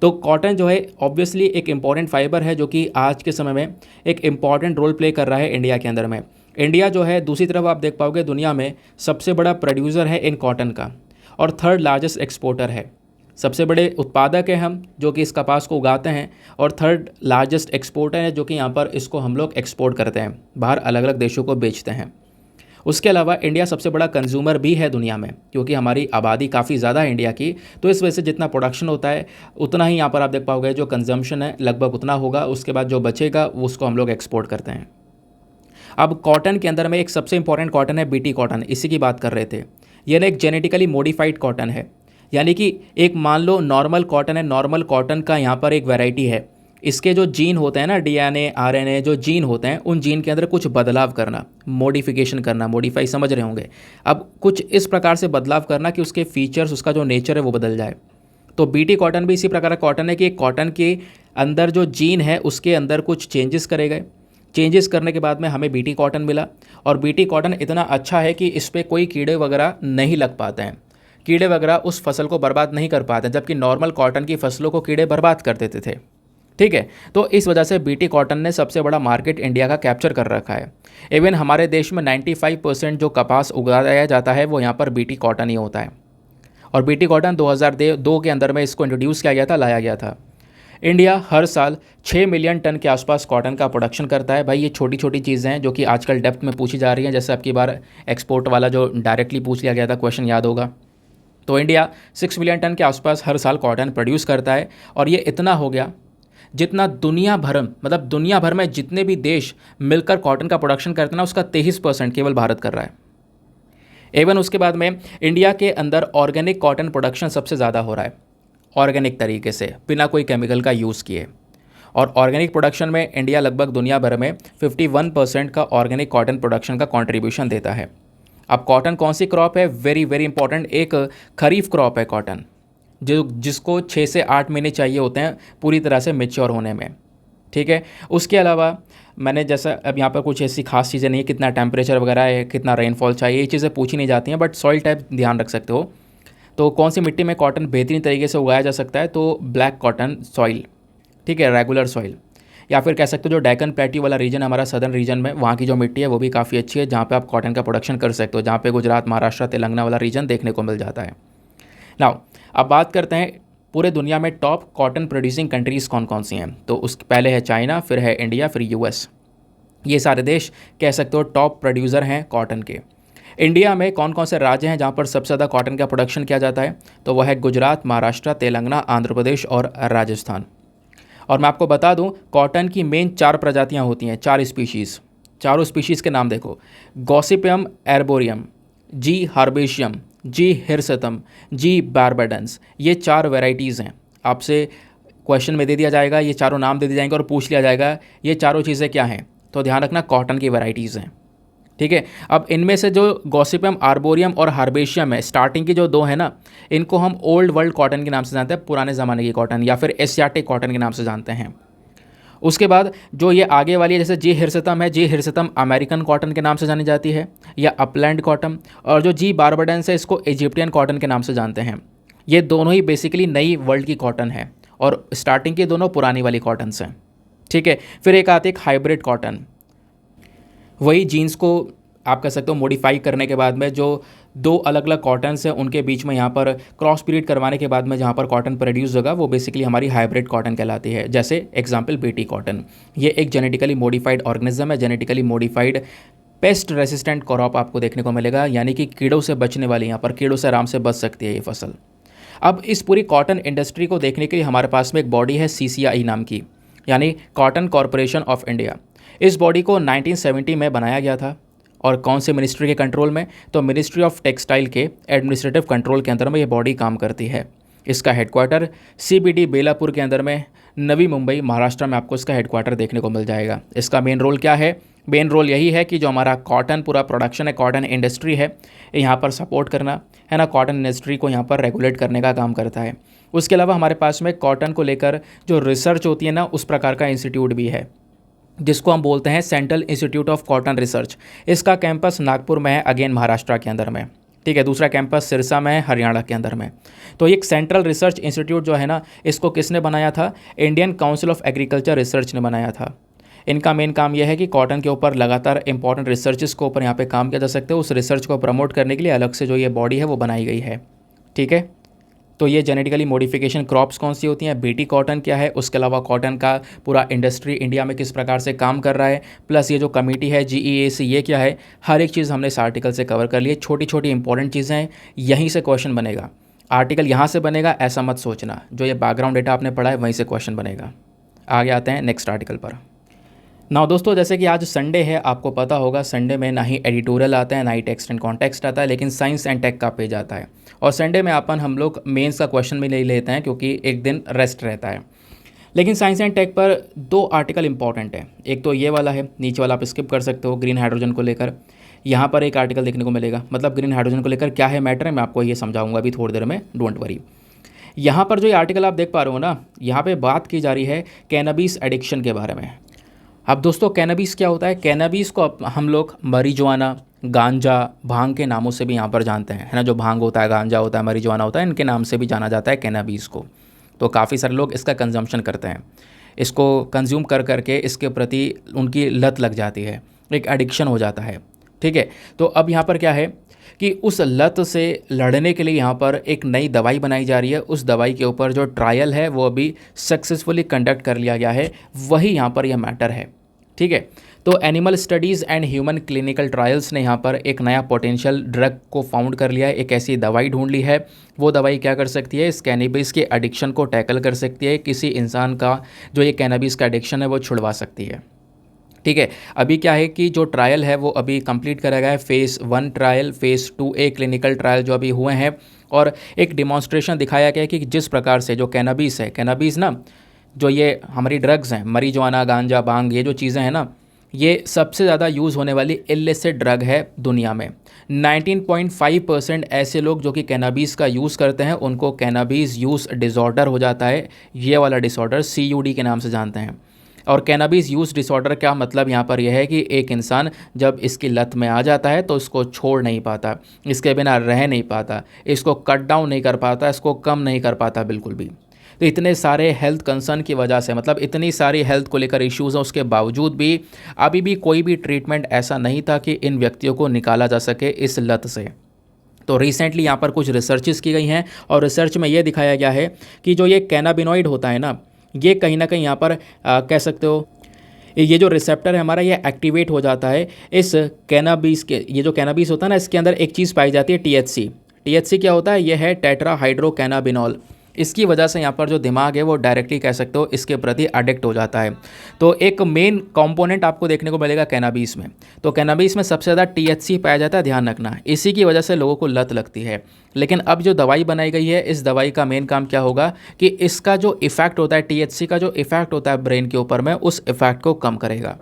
तो कॉटन जो है ऑब्वियसली एक इम्पॉर्टेंट फाइबर है, जो कि आज के समय में एक इम्पॉर्टेंट रोल प्ले कर रहा है इंडिया के अंदर में। इंडिया जो है दूसरी तरफ आप देख पाओगे दुनिया में सबसे बड़ा प्रोड्यूसर है इन कॉटन का, और थर्ड लार्जेस्ट एक्सपोर्टर है। सबसे बड़े उत्पादक हैं हम, जो कि इस कपास को उगाते हैं, और थर्ड लार्जेस्ट एक्सपोर्टर है, जो कि यहाँ पर इसको हम लोग एक्सपोर्ट करते हैं, बाहर अलग अलग देशों को बेचते हैं। उसके अलावा इंडिया सबसे बड़ा कंज्यूमर भी है दुनिया में, क्योंकि हमारी आबादी काफ़ी ज़्यादा है इंडिया की। तो इस वजह से जितना प्रोडक्शन होता है उतना ही यहाँ पर आप देख पाओगे जो कंजम्पशन है लगभग उतना होगा, उसके बाद जो बचेगा उसको हम लोग एक्सपोर्ट करते हैं। अब कॉटन के अंदर में एक सबसे इंपॉर्टेंट कॉटन है बीटी कॉटन, इसी की बात कर रहे थे। यह एक जेनेटिकली मॉडिफाइड कॉटन है, यानी कि एक मान लो नॉर्मल कॉटन है, नॉर्मल कॉटन का यहाँ पर एक वैरायटी है। इसके जो जीन होते हैं ना, डीएनए आरएनए जो जीन होते हैं, उन जीन के अंदर कुछ बदलाव करना, मॉडिफिकेशन करना, मॉडिफाई समझ रहे होंगे। अब कुछ इस प्रकार से बदलाव करना कि उसके फीचर्स, उसका जो नेचर है वो बदल जाए। तो बीटी कॉटन भी इसी प्रकार का कॉटन है कि कॉटन के अंदर जो जीन है उसके अंदर कुछ चेंजेस करे गए, चेंजेस करने के बाद में हमें बीटी कॉटन मिला। और बीटी कॉटन इतना अच्छा है कि इस पर कोई कीड़े वगैरह नहीं लग पाते हैं, कीड़े वगैरह उस फसल को बर्बाद नहीं कर पाते, जबकि नॉर्मल कॉटन की फसलों को कीड़े बर्बाद कर देते थे, ठीक है। तो इस वजह से बीटी कॉटन ने सबसे बड़ा मार्केट इंडिया का कैप्चर कर रखा है। इवन हमारे देश में 95% जो कपास उगाया जाता है वो यहाँ पर बीटी कॉटन ही होता है। और बीटी कॉटन 2002 के अंदर में इसको इंट्रोड्यूस किया गया था, लाया गया था। इंडिया हर साल 6 मिलियन टन के आसपास कॉटन का प्रोडक्शन करता है। भाई ये छोटी छोटी चीज़ें हैं जो कि आजकल डेप्थ में पूछी जा रही हैं, जैसे आपकी बार एक्सपोर्ट वाला जो डायरेक्टली पूछ लिया गया था क्वेश्चन, याद होगा। तो इंडिया 6 मिलियन टन के आसपास हर साल कॉटन प्रोड्यूस करता है, और ये इतना हो गया जितना दुनिया भर, मतलब दुनिया भर में जितने भी देश मिलकर कॉटन का प्रोडक्शन करते हैं ना, उसका 23% केवल भारत कर रहा है। एवन उसके बाद में इंडिया के अंदर ऑर्गेनिक कॉटन प्रोडक्शन सबसे ज़्यादा हो रहा है, ऑर्गेनिक तरीके से बिना कोई केमिकल का यूज़ किए। और ऑर्गेनिक प्रोडक्शन में इंडिया लगभग दुनिया भर में 51% का ऑर्गेनिक कॉटन प्रोडक्शन का कंट्रीब्यूशन देता है। अब कॉटन कौन सी क्रॉप है, वेरी वेरी इंपॉर्टेंट, एक खरीफ क्रॉप है कॉटन, जिसको 6 से 8 महीने चाहिए होते हैं पूरी तरह से मेच्योर होने में, ठीक है। उसके अलावा मैंने जैसा अब यहाँ पर कुछ ऐसी खास चीज़ें नहीं है, कितना टेम्परेचर वगैरह है, कितना रेनफॉल चाहिए, ये चीज़ें पूछी नहीं जाती हैं, बट सॉइल टाइप ध्यान रख सकते हो। तो कौन सी मिट्टी में कॉटन बेहतरीन तरीके से उगाया जा सकता है, तो ब्लैक कॉटन सॉइल, ठीक है, रेगुलर सॉइल, या फिर कह सकते हो जो डेक्कन प्लेट्यू वाला रीजन हमारा सदर्न रीजन में, वहाँ की जो मिट्टी है वो भी काफ़ी अच्छी है, जहाँ पे आप कॉटन का प्रोडक्शन कर सकते हो, जहाँ पे गुजरात, महाराष्ट्र, तेलंगाना वाला रीजन देखने को मिल जाता है। नाउ अब बात करते हैं पूरे दुनिया में टॉप कॉटन प्रोड्यूसिंग कंट्रीज़ कौन कौन सी हैं। तो उस पहले है चाइना, फिर है इंडिया, फिर यूएस। ये सारे देश कह सकते हो टॉप प्रोड्यूसर हैं कॉटन के। इंडिया में कौन कौन से राज्य हैं जहाँ पर सबसे ज़्यादा कॉटन का प्रोडक्शन किया जाता है, तो वह है गुजरात, महाराष्ट्र, तेलंगाना, आंध्र प्रदेश और राजस्थान। और मैं आपको बता दूं, कॉटन की मेन 4 प्रजातियां होती हैं, 4 स्पीशीज़। चारों स्पीशीज़ के नाम देखो, गॉसिपियम एर्बोरियम, जी हार्बेशियम, जी हिरसतम, जी बारबेडेंस। ये 4 वेराइटीज़ हैं। आपसे क्वेश्चन में दे दिया जाएगा, ये चारों नाम दे दिए जाएंगे और पूछ लिया जाएगा ये चारों चीज़ें क्या हैं। तो ध्यान रखना कॉटन की वैरायटीज़ हैं। ठीक है, अब इनमें से जो गॉसिपियम आर्बोरियम और हार्बेशियम है, स्टार्टिंग की जो दो है ना, इनको हम ओल्ड वर्ल्ड कॉटन के नाम से जानते हैं, पुराने ज़माने की कॉटन, या फिर एशियाटिक कॉटन के नाम से जानते हैं। उसके बाद जो ये आगे वाली है, जैसे जी हिरसतम है, जी हिरसतम अमेरिकन कॉटन के नाम से जानी जाती है, या अपलैंड कॉटन, और जो जी बारबडेंस है इसको इजिप्टियन कॉटन के नाम से जानते हैं। ये दोनों ही बेसिकली नई वर्ल्ड की कॉटन है, और स्टार्टिंग की दोनों पुरानी वाली कॉटन हैं। ठीक है, फिर एक आती है हाइब्रिड कॉटन, वही जीन्स को आप कह सकते हो मॉडिफाई करने के बाद में जो दो अलग अलग कॉटन्स हैं उनके बीच में यहाँ पर क्रॉस ब्रीड करवाने के बाद में जहाँ पर कॉटन प्रोड्यूस होगा वो बेसिकली हमारी हाइब्रिड कॉटन कहलाती है। जैसे एग्जांपल बीटी कॉटन, ये एक जेनेटिकली मॉडिफाइड ऑर्गेनिज्म है, genetically modified paste resistant crop आपको देखने को मिलेगा, यानी कि कीड़ों से बचने वाली, यहाँ पर कीड़ों से आराम से बच सकती है ये फसल। अब इस पूरी कॉटन इंडस्ट्री को देखने के लिए हमारे पास में एक बॉडी है CCI नाम की, यानी कॉटन कॉरपोरेशन ऑफ इंडिया। इस बॉडी को 1970 में बनाया गया था, और कौन से मिनिस्ट्री के कंट्रोल में, तो मिनिस्ट्री ऑफ टेक्सटाइल के एडमिनिस्ट्रेटिव कंट्रोल के अंदर में ये बॉडी काम करती है। इसका हेडक्वार्टर CBD बेलापुर के अंदर में नवी मुंबई महाराष्ट्र में आपको इसका हेडक्वार्टर देखने को मिल जाएगा। इसका मेन रोल क्या है? मेन रोल यही है कि जो हमारा कॉटन पूरा प्रोडक्शन है, कॉटन इंडस्ट्री है, यहाँ पर सपोर्ट करना है ना, कॉटन इंडस्ट्री को यहाँ पर रेगुलेट करने का काम करता है। उसके अलावा हमारे पास में कॉटन को लेकर जो रिसर्च होती है ना, उस प्रकार का इंस्टीट्यूट भी है जिसको हम बोलते हैं central institute of cotton research. इसका कैंपस नागपुर में है, अगेन महाराष्ट्र के अंदर में। ठीक है, दूसरा कैंपस सिरसा में है, हरियाणा के अंदर में। तो एक सेंट्रल रिसर्च इंस्टीट्यूट जो है ना, इसको किसने बनाया था? Indian council of agriculture research ने बनाया था। इनका मेन काम यह है कि कॉटन के ऊपर लगातार इंपॉर्टेंट रिसर्चेस के ऊपर यहाँ पे काम किया जा सकता है। उस रिसर्च को प्रमोट करने के लिए अलग से जो ये बॉडी है वो बनाई गई है। ठीक है, तो ये जेनेटिकली मॉडिफिकेशन क्रॉप्स कौन सी होती हैं, बीटी कॉटन क्या है, उसके अलावा कॉटन का पूरा इंडस्ट्री इंडिया में किस प्रकार से काम कर रहा है, प्लस ये जो कमेटी है GEAC ये क्या है, हर एक चीज़ हमने इस आर्टिकल से कवर कर ली है। छोटी छोटी इंपॉर्टेंट चीज़ें हैं, यहीं से क्वेश्चन बनेगा। आर्टिकल यहाँ से बनेगा ऐसा मत सोचना, जो ये बैकग्राउंड डेटा आपने पढ़ा है वहीं से क्वेश्चन बनेगा। आगे आते हैं नेक्स्ट आर्टिकल पर। ना दोस्तों, जैसे कि आज संडे है, आपको पता होगा संडे में ना ही एडिटोरियल आता है, ना ही टेक्स्ट एंड कॉन्टेक्स्ट आता है, लेकिन साइंस एंड टेक का पेज आता है। और संडे में हम लोग मेंस का क्वेश्चन भी नहीं लेते हैं क्योंकि एक दिन रेस्ट रहता है। लेकिन साइंस एंड टेक पर दो आर्टिकल इंपॉर्टेंट है। एक तो ये वाला है, नीचे वाला आप स्किप कर सकते हो, ग्रीन हाइड्रोजन को लेकर। यहाँ पर एक आर्टिकल देखने को मिलेगा, मतलब ग्रीन हाइड्रोजन को लेकर क्या है मैटर है, मैं आपको ये समझाऊंगा अभी थोड़ी देर में, डोंट वरी। यहाँ पर जो ये आर्टिकल आप देख पा रहे हो ना, यहाँ पे बात की जा रही है कैनबिस एडिक्शन के बारे में। अब दोस्तों कैनबिस क्या होता है? कैनबिस को हम लोग मरीजुआना, गांजा, भांग के नामों से भी यहाँ पर जानते हैं, है ना। जो भांग होता है, गांजा होता है, मरीजुआना होता है, इनके नाम से भी जाना जाता है कैनबिस को। तो काफ़ी सारे लोग इसका कंजम्पशन करते हैं, इसको कंज्यूम कर करके इसके प्रति उनकी लत लग जाती है, एक एडिक्शन हो जाता है। ठीक है, तो अब यहाँ पर क्या है कि उस लत से लड़ने के लिए यहाँ पर एक नई दवाई बनाई जा रही है। उस दवाई के ऊपर जो ट्रायल है वो अभी सक्सेसफुली कंडक्ट कर लिया गया है, वही यहाँ पर यह मैटर है। ठीक है, तो animal studies and human clinical trials ने यहाँ पर एक नया पोटेंशियल ड्रग को फाउंड कर लिया है, एक ऐसी दवाई ढूंढ ली है। वो दवाई क्या कर सकती है? इस कैनबिस के एडिक्शन को टैकल कर सकती है, किसी इंसान का जो ये कैनबिस का एडिक्शन है वो छुड़वा सकती है। ठीक है, अभी क्या है कि जो ट्रायल है वो अभी कंप्लीट करा गया है, phase 1 trial, phase 2A clinical trial जो अभी हुए हैं, और एक डिमॉन्स्ट्रेशन दिखाया गया है कि जिस प्रकार से जो कैनबिस है, कैनबिस ना जो ये हमारी ड्रग्स हैं, मरीजुआना, गांजा, भांग, ये जो चीज़ें हैं ना, ये सबसे ज़्यादा यूज़ होने वाली इलिसिट ड्रग है दुनिया में। 19.5% ऐसे लोग जो कि कैनबिस का यूज़ करते हैं उनको कैनबिस यूज़ डिसऑर्डर हो जाता है। ये वाला डिसऑर्डर CUD के नाम से जानते हैं। और कैनबिस यूज़ डिसऑर्डर का मतलब यहाँ पर यह है कि एक इंसान जब इसकी लत में आ जाता है तो इसको छोड़ नहीं पाता, इसके बिना रह नहीं पाता, इसको कट डाउन नहीं कर पाता, इसको कम नहीं कर पाता बिल्कुल भी। तो इतने सारे हेल्थ कंसर्न की वजह से, मतलब इतनी सारी हेल्थ को लेकर इश्यूज़ हैं, उसके बावजूद भी अभी भी कोई भी ट्रीटमेंट ऐसा नहीं था कि इन व्यक्तियों को निकाला जा सके इस लत से। तो रिसेंटली यहाँ पर कुछ रिसर्चेस की गई हैं, और रिसर्च में ये दिखाया गया है कि जो ये कैनाबिनॉइड होता है ना, ये कहीं ना कहीं यहाँ पर कह सकते हो ये जो रिसेप्टर है हमारा, ये एक्टिवेट हो जाता है इस कैनाबिस के। ये जो कैनाबिस होता है ना, इसके अंदर एक चीज़ पाई जाती है THC। THC क्या होता है? ये है टेट्रा हाइड्रोकैनाबिनॉल। इसकी वजह से यहाँ पर जो दिमाग है वो डायरेक्टली कह सकते हो इसके प्रति अडिक्ट हो जाता है। तो एक मेन कंपोनेंट आपको देखने को मिलेगा कैनबिस में। तो कैनबिस में सबसे ज़्यादा THC पाया जाता है, ध्यान रखना। इसी की वजह से लोगों को लत लगती है। लेकिन अब जो दवाई बनाई गई है, इस दवाई का मेन काम क्या होगा कि इसका जो इफेक्ट होता है, THC का जो इफेक्ट होता है ब्रेन के ऊपर में, उस इफेक्ट को कम करेगा।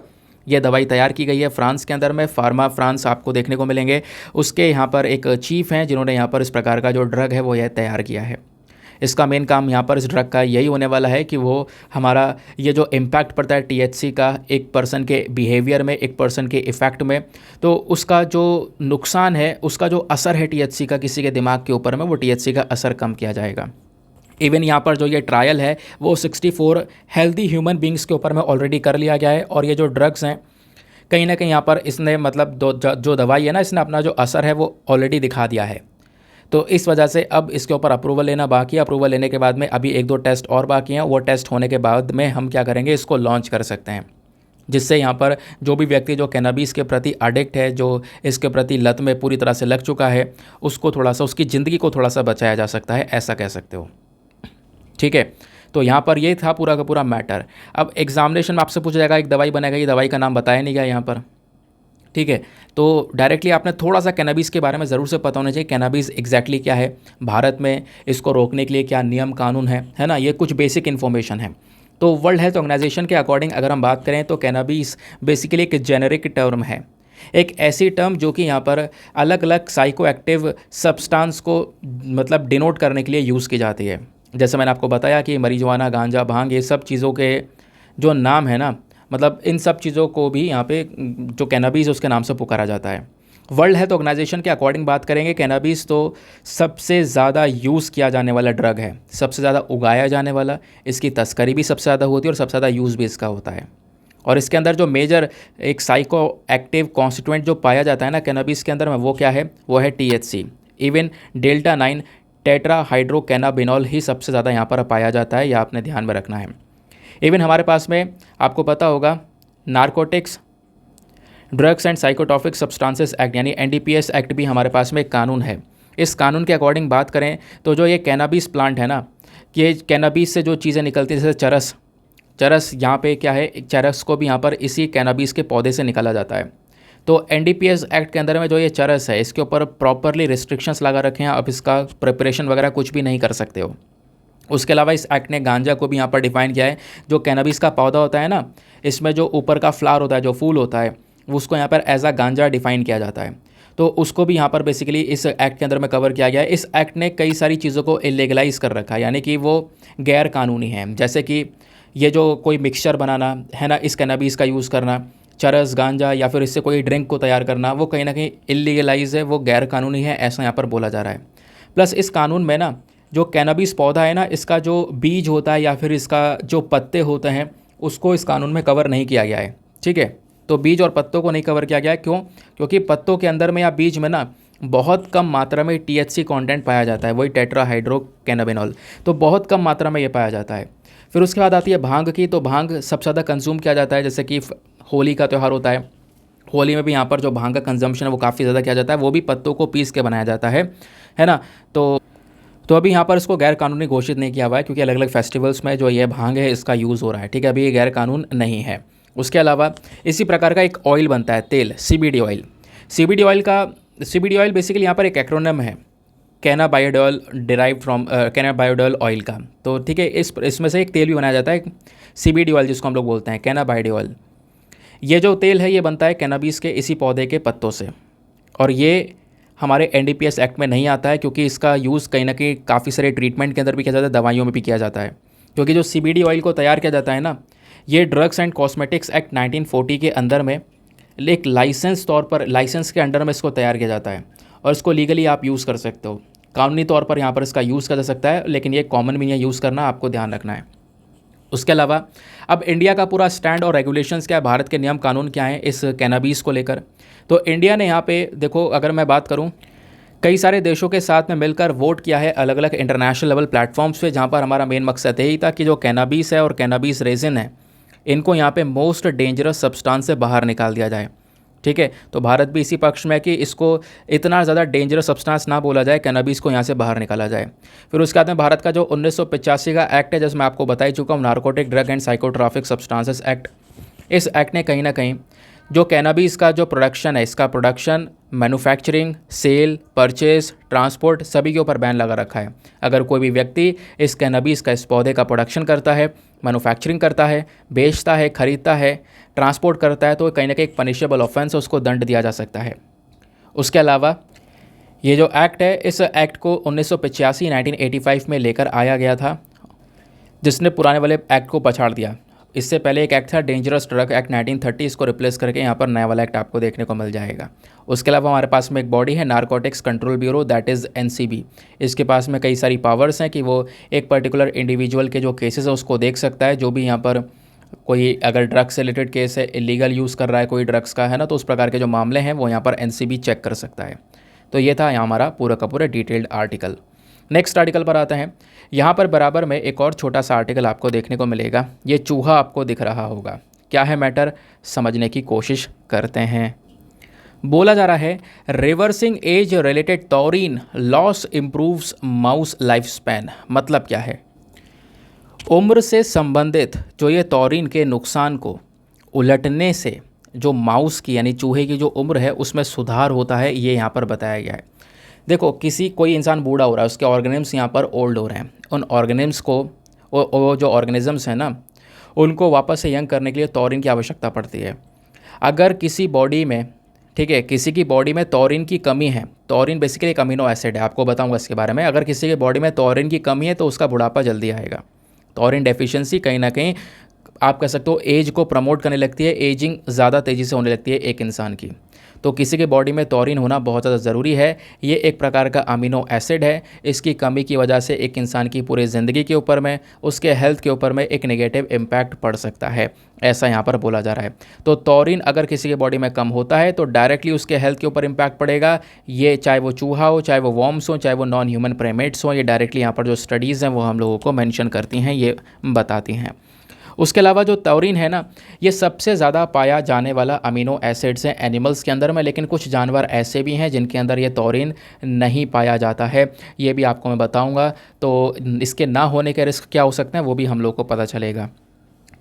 ये दवाई तैयार की गई है फ्रांस के अंदर में, फार्मा फ्रांस आपको देखने को मिलेंगे। उसके यहाँ पर एक चीफ हैं जिन्होंने यहाँ पर इस प्रकार का जो ड्रग है वो यह तैयार किया है। इसका मेन काम यहाँ पर इस ड्रग का यही होने वाला है कि वो हमारा ये जो इम्पैक्ट पड़ता है टीएचसी का एक पर्सन के बिहेवियर में, एक पर्सन के इफ़ेक्ट में, तो उसका जो नुकसान है, उसका जो असर है टीएचसी का किसी के दिमाग के ऊपर में, वो टीएचसी का असर कम किया जाएगा। इवन यहाँ पर जो ये ट्रायल है वो 64 हेल्दी ह्यूमन बींग्स के ऊपर में ऑलरेडी कर लिया गया है। और ये जो ड्रग्स हैं कहीं ना कहीं यहाँ पर इसने मतलब जो दवाई है ना, इसने अपना जो असर है वो ऑलरेडी दिखा दिया है। तो इस वजह से अब इसके ऊपर अप्रूवल लेना बाकी है। अप्रूवल लेने के बाद में अभी 1-2 टेस्ट और बाकी हैं। वो टेस्ट होने के बाद में हम क्या करेंगे, इसको लॉन्च कर सकते हैं, जिससे यहाँ पर जो भी व्यक्ति जो कैनबिस के प्रति एडिक्ट है, जो इसके प्रति लत में पूरी तरह से लग चुका है, उसको थोड़ा सा, उसकी ज़िंदगी को थोड़ा सा बचाया जा सकता है, ऐसा कह सकते हो। ठीक है, तो यहाँ पर ये था पूरा का पूरा मैटर। अब एग्जामिनेशन में आपसे पूछा जाएगा एक दवाई बनेगा, ये दवाई का नाम बताया नहीं गया यहाँ पर। ठीक है, तो डायरेक्टली आपने थोड़ा सा कैनबिस के बारे में ज़रूर से पता होना चाहिए, कैनबिस एग्जैक्टली क्या है, भारत में इसको रोकने के लिए क्या नियम कानून है ना, ये कुछ बेसिक इन्फॉर्मेशन है। तो वर्ल्ड हेल्थ ऑर्गेनाइजेशन के अकॉर्डिंग अगर हम बात करें तो कैनबिस बेसिकली एक जेनेरिक टर्म है, एक ऐसी टर्म जो कि यहाँ पर अलग अलग साइको एक्टिव सब्सटेंस को मतलब डिनोट करने के लिए यूज़ की जाती है। जैसे मैंने आपको बताया कि मरीजुआना, गांजा, भांग, ये सब चीज़ों के जो नाम है ना, मतलब इन सब चीज़ों को भी यहाँ पे जो कैनबिस उसके नाम से पुकारा जाता है। वर्ल्ड हेल्थ ऑर्गेनाइजेशन के अकॉर्डिंग बात करेंगे, कैनबिस तो सबसे ज़्यादा यूज़ किया जाने वाला ड्रग है, सबसे ज़्यादा उगाया जाने वाला, इसकी तस्करी भी सबसे ज़्यादा होती है और सबसे ज़्यादा यूज़ भी इसका होता है। और इसके अंदर जो मेजर एक साइको एक्टिव कॉन्स्टिट्यूएंट जो पाया जाता है ना कैनबिस के अंदर में, वो क्या है, वो है THC। इवन डेल्टा 9 टेट्रा हाइड्रोकैनाबिनॉल ही सबसे ज़्यादा यहाँ पर पाया जाता है, यह आपने ध्यान में रखना है। इवन हमारे पास में आपको पता होगा narcotics, drugs and psychotropic substances act यानी NDPS एक्ट भी हमारे पास में एक कानून है। इस कानून के अकॉर्डिंग बात करें तो जो ये कैनबिस प्लांट है ना, ये कैनबिस से जो चीज़ें निकलती हैं, जैसे चरस यहाँ पे क्या है, चरस को भी यहाँ पर इसी कैनबिस के पौधे से निकाला जाता है। तो NDPS एक्ट के अंदर में जो ये चरस है, इसके ऊपर प्रॉपरली रिस्ट्रिक्शंस लगा रखे हैं, अब इसका प्रिपरेशन वगैरह कुछ भी नहीं कर सकते हो। उसके अलावा इस एक्ट ने गांजा को भी यहाँ पर डिफाइन किया है। जो कैनबिस का पौधा होता है ना, इसमें जो ऊपर का फ्लावर होता है, जो फूल होता है, उसको यहाँ पर एज अ गांजा डिफाइन किया जाता है। तो उसको भी यहाँ पर बेसिकली इस एक्ट के अंदर में कवर किया गया है। इस एक्ट ने कई सारी चीज़ों को इलीगलाइज कर रखा है, यानी कि वो गैर कानूनी है। जैसे कि ये जो कोई मिक्सचर बनाना है ना, इस कैनबिस का यूज़ करना, चरस, गांजा या फिर इससे कोई ड्रिंक को तैयार करना, वो कहीं ना कहीं इलीगलाइज है, वो गैर कानूनी है, ऐसा यहाँ पर बोला जा रहा है। प्लस इस कानून में ना जो कैनबिस पौधा है ना, इसका जो बीज होता है या फिर इसका जो पत्ते होते हैं, उसको इस कानून में कवर नहीं किया गया है। ठीक है, तो बीज और पत्तों को नहीं कवर किया गया है। क्यों? क्योंकि पत्तों के अंदर में या बीज में ना बहुत कम मात्रा में THC कंटेंट पाया जाता है, वही टेट्राहाइड्रोकैनाबिनॉल, तो बहुत कम मात्रा में ये पाया जाता है। फिर उसके बाद आती है भांग की, तो भांग सबसे ज़्यादा कंज्यूम किया जाता है। जैसे कि होली का त्यौहार होता है, होली में भी यहाँ पर जो भांग का कंजम्पशन है वो काफ़ी ज़्यादा किया जाता है, वो भी पत्तों को पीस के बनाया जाता है ना। तो अभी यहाँ पर इसको गैर कानूनी घोषित नहीं किया हुआ है, क्योंकि अलग अलग फेस्टिवल्स में जो ये भांग है इसका यूज़ हो रहा है। ठीक है, अभी ये गैर कानून नहीं है। उसके अलावा इसी प्रकार का एक ऑयल बनता है, तेल, CBD oil. CBD oil basically यहाँ पर एक एक्रोनिम है, कैनाबायोडोल, डिराइव फ्रॉम कैनाबायोडोल ऑयल का। तो ठीक है, इसमें से एक तेल भी बनाया जाता है, CBD ऑयल जिसको हम लोग बोलते हैं, कैनाबायोडोल। ये जो तेल है ये बनता है कैनबिस के इसी पौधे के पत्तों से, और ये हमारे NDPS एक्ट में नहीं आता है, क्योंकि इसका यूज़ कहीं ना कहीं काफ़ी सारे ट्रीटमेंट के अंदर भी किया जाता है, दवाइयों में भी किया जाता है। क्योंकि जो CBD ऑयल को तैयार किया जाता है ना, ये ड्रग्स एंड कॉस्मेटिक्स एक्ट 1940 के अंदर में एक लाइसेंस तौर पर, लाइसेंस के अंडर में इसको तैयार किया जाता है, और इसको लीगली आप यूज़ कर सकते हो। कानूनी तौर पर यहाँ पर इसका यूज़ किया जा सकता है, लेकिन ये कॉमन भी नहीं है यूज़ करना, आपको ध्यान रखना है। उसके अलावा अब इंडिया का पूरा स्टैंड और रेगुलेशंस क्या है, भारत के नियम कानून क्या हैं इस कैनबिस को लेकर। तो इंडिया ने यहाँ पे देखो, अगर मैं बात करूँ, कई सारे देशों के साथ में मिलकर वोट किया है अलग अलग इंटरनेशनल लेवल प्लेटफॉर्म्स पे, जहाँ पर हमारा मेन मकसद यही था कि जो कैनबिस है और कैनबिस रेजिन है, इनको यहाँ पे मोस्ट डेंजरस सब्सटेंस से बाहर निकाल दिया जाए। ठीक है, तो भारत भी इसी पक्ष में है कि इसको इतना ज़्यादा डेंजरस सब्सटेंस ना बोला जाए, कैनबिस को यहाँ से बाहर निकाला जाए। फिर उसके बाद में भारत का जो 1985 का एक्ट है, जैसे मैं आपको बता ही चुका हूँ, narcotic drug and psychotropic substances act. इस एक्ट ने कहीं ना कहीं जो कैनबिस का जो प्रोडक्शन है, इसका production, manufacturing, sale, purchase, transport सभी के ऊपर बैन लगा रखा है। अगर कोई भी व्यक्ति इस कैनबिस का, इस पौधे का प्रोडक्शन करता है, मैन्युफैक्चरिंग करता है, बेचता है, खरीदता है, ट्रांसपोर्ट करता है, तो कहीं ना कहीं एक पनिशेबल ऑफेंस है, उसको दंड दिया जा सकता है। उसके अलावा ये जो एक्ट है, इस एक्ट को 1985 1985 में लेकर आया गया था, जिसने पुराने वाले एक्ट को पछाड़ दिया। इससे पहले एक एक्ट था डेंजरस ड्रग एक्ट 1930, इसको रिप्लेस करके यहाँ पर नया वाला एक्ट आपको देखने को मिल जाएगा। उसके अलावा हमारे पास में एक बॉडी है narcotics control bureau, that is NCB. इसके पास में कई सारी पावर्स हैं कि वो एक पर्टिकुलर इंडिविजुअल के जो केसेस है उसको देख सकता है। जो भी यहाँ पर कोई अगर ड्रग्स से रिलेटेड केस है, इलीगल यूज़ कर रहा है कोई ड्रग्स का, है ना, तो उस प्रकार के जो मामले हैं वो यहाँ पर एनसीबी चेक कर सकता है। तो ये था यहाँ हमारा पूरा का पूरा डिटेल्ड आर्टिकल। नेक्स्ट आर्टिकल पर आते हैं। यहाँ पर बराबर में एक और छोटा सा आर्टिकल आपको देखने को मिलेगा। ये चूहा आपको दिख रहा होगा। क्या है मैटर, समझने की कोशिश करते हैं। बोला जा रहा है reversing age related taurine loss improves mouse life span. मतलब क्या है, उम्र से संबंधित जो ये टॉरिन के नुकसान को उलटने से जो माउस की यानी चूहे की जो उम्र है उसमें सुधार होता है, ये यहाँ पर बताया गया है। देखो, कोई इंसान बूढ़ा हो रहा है, उसके ऑर्गेनिम्स यहाँ पर ओल्ड हो रहे हैं। उन ऑर्गेनिम्स को वो जो ऑर्गेनिजम्स हैं ना, उनको वापस से यंग करने के लिए टॉरिन की आवश्यकता पड़ती है। अगर किसी बॉडी में, ठीक है, किसी की बॉडी में टॉरिन की कमी है, टॉरिन बेसिकली एक अमीनो एसिड है, आपको बताऊंगा इसके बारे में। अगर किसी के बॉडी में टॉरिन की कमी है तो उसका बुढ़ापा जल्दी आएगा। टॉरिन डेफिशिएंसी कहीं ना कहीं आप कह सकते हो एज को प्रमोट करने लगती है, एजिंग ज़्यादा तेज़ी से होने लगती है एक इंसान की। तो किसी के बॉडी में टॉरिन होना बहुत ज़्यादा ज़रूरी है। ये एक प्रकार का अमीनो एसिड है। इसकी कमी की वजह से एक इंसान की पूरी ज़िंदगी के ऊपर में, उसके हेल्थ के ऊपर में एक नेगेटिव इम्पैक्ट पड़ सकता है, ऐसा यहाँ पर बोला जा रहा है। तो टॉरिन अगर किसी के बॉडी में कम होता है तो डायरेक्टली उसके हेल्थ के ऊपर इम्पैक्ट पड़ेगा। ये चाहे वो चूहा हो, चाहे वो वॉर्म्स हो, चाहे वो नॉन ह्यूमन प्राइमेट्स हो, ये डायरेक्टली यहाँ पर जो स्टडीज़ हैं वो हम लोगों को मेंशन करती हैं, ये बताती हैं। उसके अलावा जो टॉरिन है ना, ये सबसे ज़्यादा पाया जाने वाला अमीनो एसिड्स हैं एनिमल्स के अंदर में, लेकिन कुछ जानवर ऐसे भी हैं जिनके अंदर ये टॉरिन नहीं पाया जाता है, ये भी आपको मैं बताऊंगा। तो इसके ना होने के रिस्क क्या हो सकते हैं वो भी हम लोग को पता चलेगा।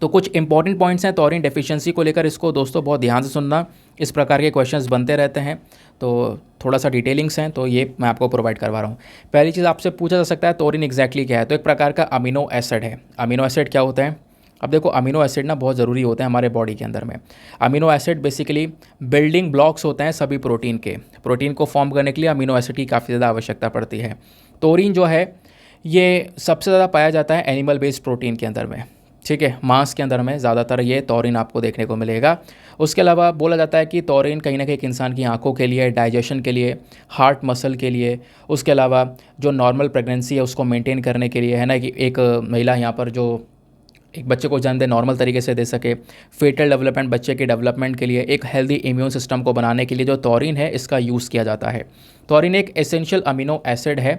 तो कुछ इंपॉर्टेंट पॉइंट्स हैं टॉरिन डेफिशिएंसी को लेकर, इसको दोस्तों बहुत ध्यान से सुनना, इस प्रकार के क्वेश्चंस बनते रहते हैं, तो थोड़ा सा डिटेलिंग्स हैं तो ये मैं आपको प्रोवाइड करवा रहा हूँ। पहली चीज़ आपसे पूछा जा सकता है टॉरिन एग्जैक्टली क्या है, तो एक प्रकार का अमीनो एसिड है। अमीनो एसिड क्या होता है, अब देखो अमीनो एसिड ना बहुत ज़रूरी होते हैं हमारे बॉडी के अंदर में। Amino acid basically building blocks होते हैं सभी प्रोटीन के। प्रोटीन को फॉर्म करने के लिए अमीनो एसिड की काफ़ी ज़्यादा आवश्यकता पड़ती है। टॉरिन जो है ये सबसे ज़्यादा पाया जाता है एनिमल बेस्ड प्रोटीन के अंदर में, ठीक है, मांस के अंदर में ज़्यादातर ये टॉरिन आपको देखने को मिलेगा। उसके अलावा बोला जाता है कि टॉरिन कहीं ना कहीं एक इंसान की आंखों के लिए, डाइजेशन के लिए, हार्ट मसल के लिए, उसके अलावा जो नॉर्मल प्रेगनेंसी है उसको मेंटेन करने के लिए, है ना, कि एक महिला यहाँ पर जो एक बच्चे को जन्म दे नॉर्मल तरीके से दे सके, फेटल डेवलपमेंट, बच्चे के डेवलपमेंट के लिए, एक हेल्दी इम्यून सिस्टम को बनाने के लिए जो टॉरिन है इसका यूज़ किया जाता है। टॉरिन एक एसेंशियल अमीनो एसिड है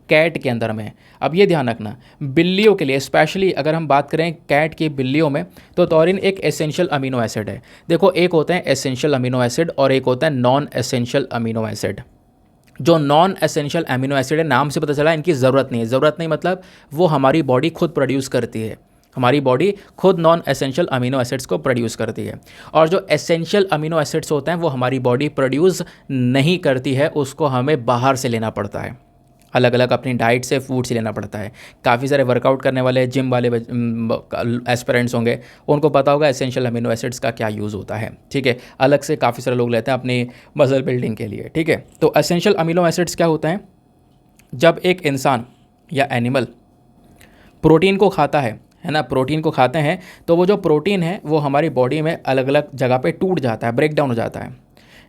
कैट के अंदर में। अब ये ध्यान रखना, बिल्लियों के लिए स्पेशली अगर हम बात करें कैट की बिल्लियों में, तो टॉरिन एक एसेंशियल अमीनो एसिड है। देखो, एक होते हैं एसेंशियल अमीनो एसिड और एक होता है नॉन एसेंशियल अमीनो एसिड। जो नॉन एसेंशियल अमीनो एसिड है, नाम से पता चला इनकी ज़रूरत नहीं है। ज़रूरत नहीं मतलब वो हमारी बॉडी खुद प्रोड्यूस करती है, हमारी बॉडी खुद नॉन एसेंशियल अमीनो एसिड्स को प्रोड्यूस करती है। और जो एसेंशियल अमीनो एसिड्स होते हैं वो हमारी बॉडी प्रोड्यूस नहीं करती है, उसको हमें बाहर से लेना पड़ता है, अलग अलग अपनी डाइट से, फूड से लेना पड़ता है। काफ़ी सारे वर्कआउट करने वाले जिम वाले एस्पिरेंट्स होंगे, उनको पता होगा एसेंशियल अमीनो एसिड्स का क्या यूज़ होता है, ठीक है। अलग से काफ़ी सारे लोग लेते हैं अपनी मसल बिल्डिंग के लिए, ठीक है। तो एसेंशियल अमीनो एसिड्स क्या होता है, जब एक इंसान या एनिमल प्रोटीन को खाता है ना, प्रोटीन को खाते हैं तो वो जो प्रोटीन है वो हमारी बॉडी में अलग अलग जगह पे टूट जाता है, ब्रेक डाउन हो जाता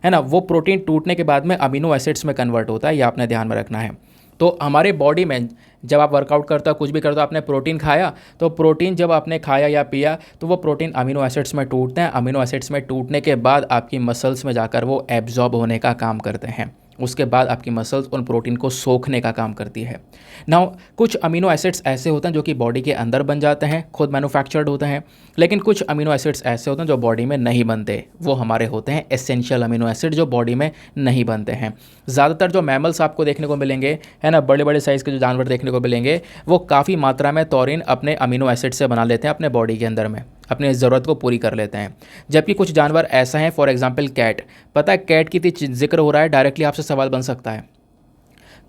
है ना। वो प्रोटीन टूटने के बाद में अमीनो एसिड्स में कन्वर्ट होता है, ये आपने ध्यान में रखना है। तो हमारे बॉडी में जब आप वर्कआउट करते हो, कुछ भी करते हो, आपने प्रोटीन खाया, तो प्रोटीन जब आपने खाया या पिया तो वो प्रोटीन अमीनो एसिड्स में टूटते हैं। अमीनो एसिड्स में टूटने के बाद आपकी मसल्स में जाकर वो एब्जॉर्ब होने का काम करते हैं। उसके बाद आपकी मसल्स उन प्रोटीन को सोखने का काम करती है। नाउ कुछ अमीनो एसिड्स ऐसे होते हैं जो कि बॉडी के अंदर बन जाते हैं, खुद मैन्युफैक्चर्ड होते हैं, लेकिन कुछ अमीनो एसिड्स ऐसे होते हैं जो बॉडी में नहीं बनते, वो हमारे होते हैं एसेंशियल अमीनो एसिड जो बॉडी में नहीं बनते हैं। ज़्यादातर जो मैमल्स आपको देखने को मिलेंगे, है ना, बड़े बड़े साइज़ के जो जानवर देखने को मिलेंगे, वो काफ़ी मात्रा में टॉरिन अपने अमीनो एसिड से बना लेते हैं अपने बॉडी के अंदर में। अपनी ज़रूरत को पूरी कर लेते हैं। जबकि कुछ जानवर ऐसा हैं, फॉर एग्जांपल कैट। पता है कैट की जिक्र हो रहा है, डायरेक्टली आपसे सवाल बन सकता है।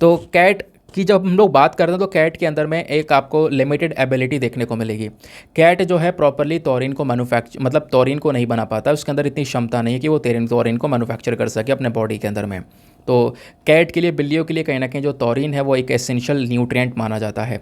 तो कैट की जब हम लोग बात करते हैं तो कैट के अंदर में एक आपको लिमिटेड एबिलिटी देखने को मिलेगी। कैट जो है प्रॉपरली तौरीन को मतलब तौरीन को नहीं बना पाता, उसके अंदर इतनी क्षमता नहीं है कि वो तौरीन को मैन्युफैक्चर कर सके अपने बॉडी के अंदर में। तो कैट के लिए, बिल्लियों के लिए कहीं ना कहीं जो तौरीन है वो एक एसेंशियल न्यूट्रिएंट माना जाता है।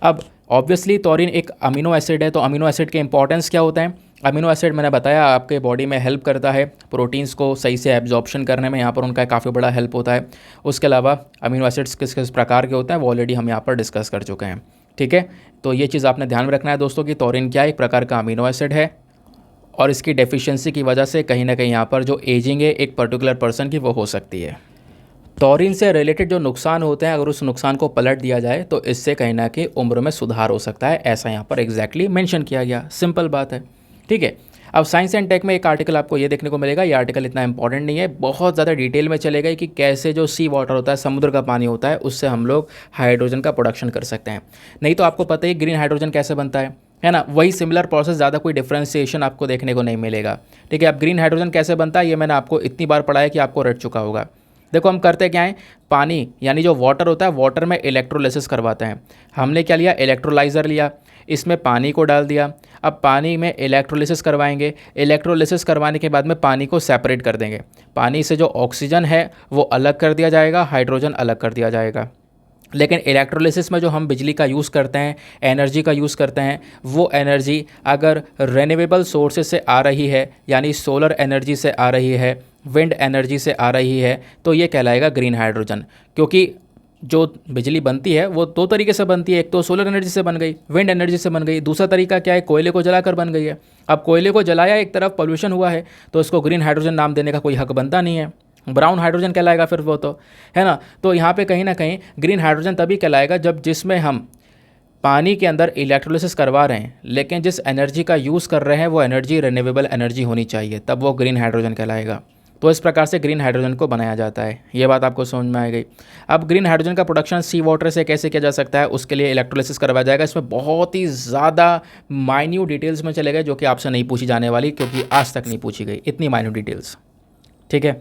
अब ऑब्वियसली तौरीन एक अमीनो एसिड है, तो अमीनो एसिड के इंपॉर्टेंस क्या होता है? अमीनो एसिड मैंने बताया आपके बॉडी में हेल्प करता है प्रोटीन्स को सही से एब्जॉर्प्शन करने में, यहाँ पर उनका काफ़ी बड़ा हेल्प होता है। उसके अलावा अमीनो एसिड्स किस किस प्रकार के होते हैं वो ऑलरेडी हम यहाँ पर डिस्कस कर चुके हैं। ठीक है, तो ये चीज़ आपने ध्यान में रखना है दोस्तों कि तौरीन क्या एक प्रकार का अमीनो एसिड है और इसकी डेफिशिएंसी की वजह से कहीं ना कहीं यहाँ पर जो एजिंग है एक पर्टिकुलर पर्सन की वो हो सकती है। तौरीन से रिलेटेड जो नुकसान होते हैं, अगर उस नुकसान को पलट दिया जाए तो इससे कहीं ना कहीं उम्र में सुधार हो सकता है, ऐसा यहाँ पर एग्जैक्टली मेंशन किया गया। सिंपल बात है। ठीक है, अब साइंस एंड टेक में एक आर्टिकल आपको ये देखने को मिलेगा। ये आर्टिकल इतना इंपॉर्टेंट नहीं है, बहुत ज़्यादा डिटेल में चले गए कि कैसे जो सी वाटर होता है, समुद्र का पानी होता है, उससे हम लोग हाइड्रोजन का प्रोडक्शन कर सकते हैं। नहीं तो आपको पता ही ग्रीन हाइड्रोजन कैसे बनता है ना? वही सिमिलर प्रोसेस, ज़्यादा कोई डिफ्रेंसिएशन आपको देखने को नहीं मिलेगा। ठीक है, अब ग्रीन हाइड्रोजन कैसे बनता है ये मैंने आपको इतनी बार पढ़ाया कि आपको रट चुका होगा। देखो हम करते क्या हैं, पानी यानी जो वाटर होता है, वाटर में इलेक्ट्रोलिसिस करवाते हैं। हमने क्या लिया? इलेक्ट्रोलाइज़र लिया, इसमें पानी को डाल दिया। अब पानी में इलेक्ट्रोलिसिस करवाएंगे, इलेक्ट्रोलिसिस करवाने के बाद में पानी को सेपरेट कर देंगे। पानी से जो ऑक्सीजन है वो अलग कर दिया जाएगा, हाइड्रोजन अलग कर दिया जाएगा। लेकिन इलेक्ट्रोलिसिस में जो हम बिजली का यूज़ करते हैं, एनर्जी का यूज़ करते हैं, वो एनर्जी अगर रिन्यूएबल सोर्सेज से आ रही है, यानी सोलर एनर्जी से आ रही है, विंड एनर्जी से आ रही है, तो ये कहलाएगा ग्रीन हाइड्रोजन। क्योंकि जो बिजली बनती है वो दो तरीके से बनती है, एक तो सोलर एनर्जी से बन गई, विंड एनर्जी से बन गई, दूसरा तरीका क्या है? कोयले को जलाकर बन गई है। अब कोयले को जलाया, एक तरफ पोल्यूशन हुआ है, तो इसको ग्रीन हाइड्रोजन नाम देने का कोई हक बनता नहीं है, ब्राउन हाइड्रोजन कहलाएगा फिर वो, तो है ना? तो यहाँ पे कहीं ना कहीं ग्रीन हाइड्रोजन तभी कहलाएगा जब जिसमें हम पानी के अंदर इलेक्ट्रोलिसिस करवा रहे हैं, लेकिन जिस एनर्जी का यूज़ कर रहे हैं वो एनर्जी रिन्यूएबल एनर्जी होनी चाहिए, तब वो ग्रीन हाइड्रोजन कहलाएगा। तो इस प्रकार से ग्रीन हाइड्रोजन को बनाया जाता है। ये बात आपको समझ में आ गई। अब ग्रीन हाइड्रोजन का प्रोडक्शन सी वाटर से कैसे किया जा सकता है, उसके लिए इलेक्ट्रोलिसिस करवाया जाएगा। इसमें बहुत ही ज़्यादा माइन्यूट डिटेल्स में चले गए जो कि आपसे नहीं पूछी जाने वाली, क्योंकि आज तक नहीं पूछी गई इतनी माइन्यूट डिटेल्स। ठीक है,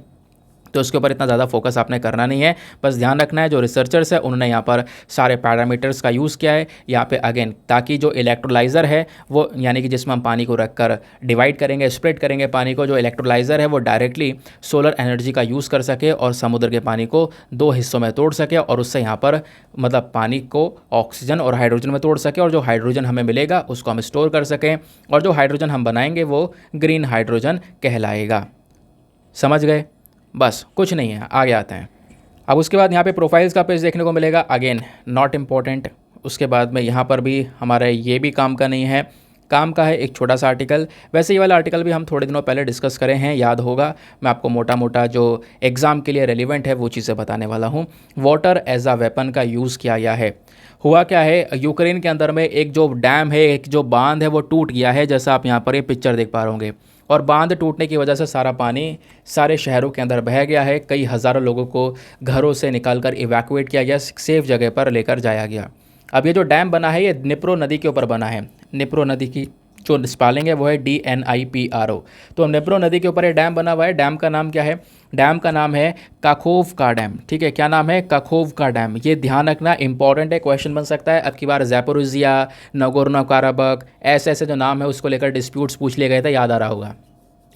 तो उसके ऊपर इतना ज़्यादा फोकस आपने करना नहीं है। बस ध्यान रखना है जो रिसर्चर्स है उन्होंने यहाँ पर सारे पैरामीटर्स का यूज़ किया है यहाँ पे अगेन, ताकि जो इलेक्ट्रोलाइज़र है वो, यानी कि जिसमें हम पानी को रखकर डिवाइड करेंगे, स्प्लिट करेंगे पानी को, जो इलेक्ट्रोलाइज़र है वो डायरेक्टली सोलर एनर्जी का यूज़ कर सके और समुद्र के पानी को दो हिस्सों में तोड़ सके और उससे यहाँ पर मतलब पानी को ऑक्सीजन और हाइड्रोजन में तोड़ सके, और जो हाइड्रोजन हमें मिलेगा उसको हम स्टोर कर सकें, और जो हाइड्रोजन हम बनाएंगे वो ग्रीन हाइड्रोजन कहलाएगा। समझ गए? बस कुछ नहीं है, आगे आते हैं। अब उसके बाद यहाँ पे प्रोफाइल्स का पेज देखने को मिलेगा, अगेन नॉट इम्पॉर्टेंट। उसके बाद में यहाँ पर भी हमारा ये भी काम का नहीं है, काम का है एक छोटा सा आर्टिकल। वैसे ये वाला आर्टिकल भी हम थोड़े दिनों पहले डिस्कस करें हैं, याद होगा। मैं आपको मोटा मोटा जो एग्ज़ाम के लिए रेलिवेंट है वो चीज़ें बताने वाला हूँ। वाटर एज अ वेपन का यूज़ किया गया है। हुआ क्या है, यूक्रेन के अंदर में एक जो डैम है, एक जो बांध है वो टूट गया है, जैसा आप यहाँ पर ये पिक्चर देख पा रहे होंगे। और बांध टूटने की वजह से सारा पानी सारे शहरों के अंदर बह गया है। कई हज़ारों लोगों को घरों से निकालकर इवैक्यूएट किया गया, सेफ जगह पर लेकर जाया गया। अब ये जो डैम बना है ये निप्रो नदी के ऊपर बना है। निप्रो नदी की जो स्पेलिंग है वो है DNIPRO। तो निप्रो नदी के ऊपर ये डैम बना हुआ है। डैम का नाम क्या है? डैम का नाम है काखोवका डैम। ठीक है, क्या नाम है? काखोवका डैम। ये ध्यान रखना, इंपॉर्टेंट है, क्वेश्चन बन सकता है। अब की बार ज़ैपोरिज़िया, नगोर्नो काराबख, ऐसे ऐसे जो नाम है उसको लेकर डिस्प्यूट्स पूछ लिए गए थे, याद आ रहा होगा,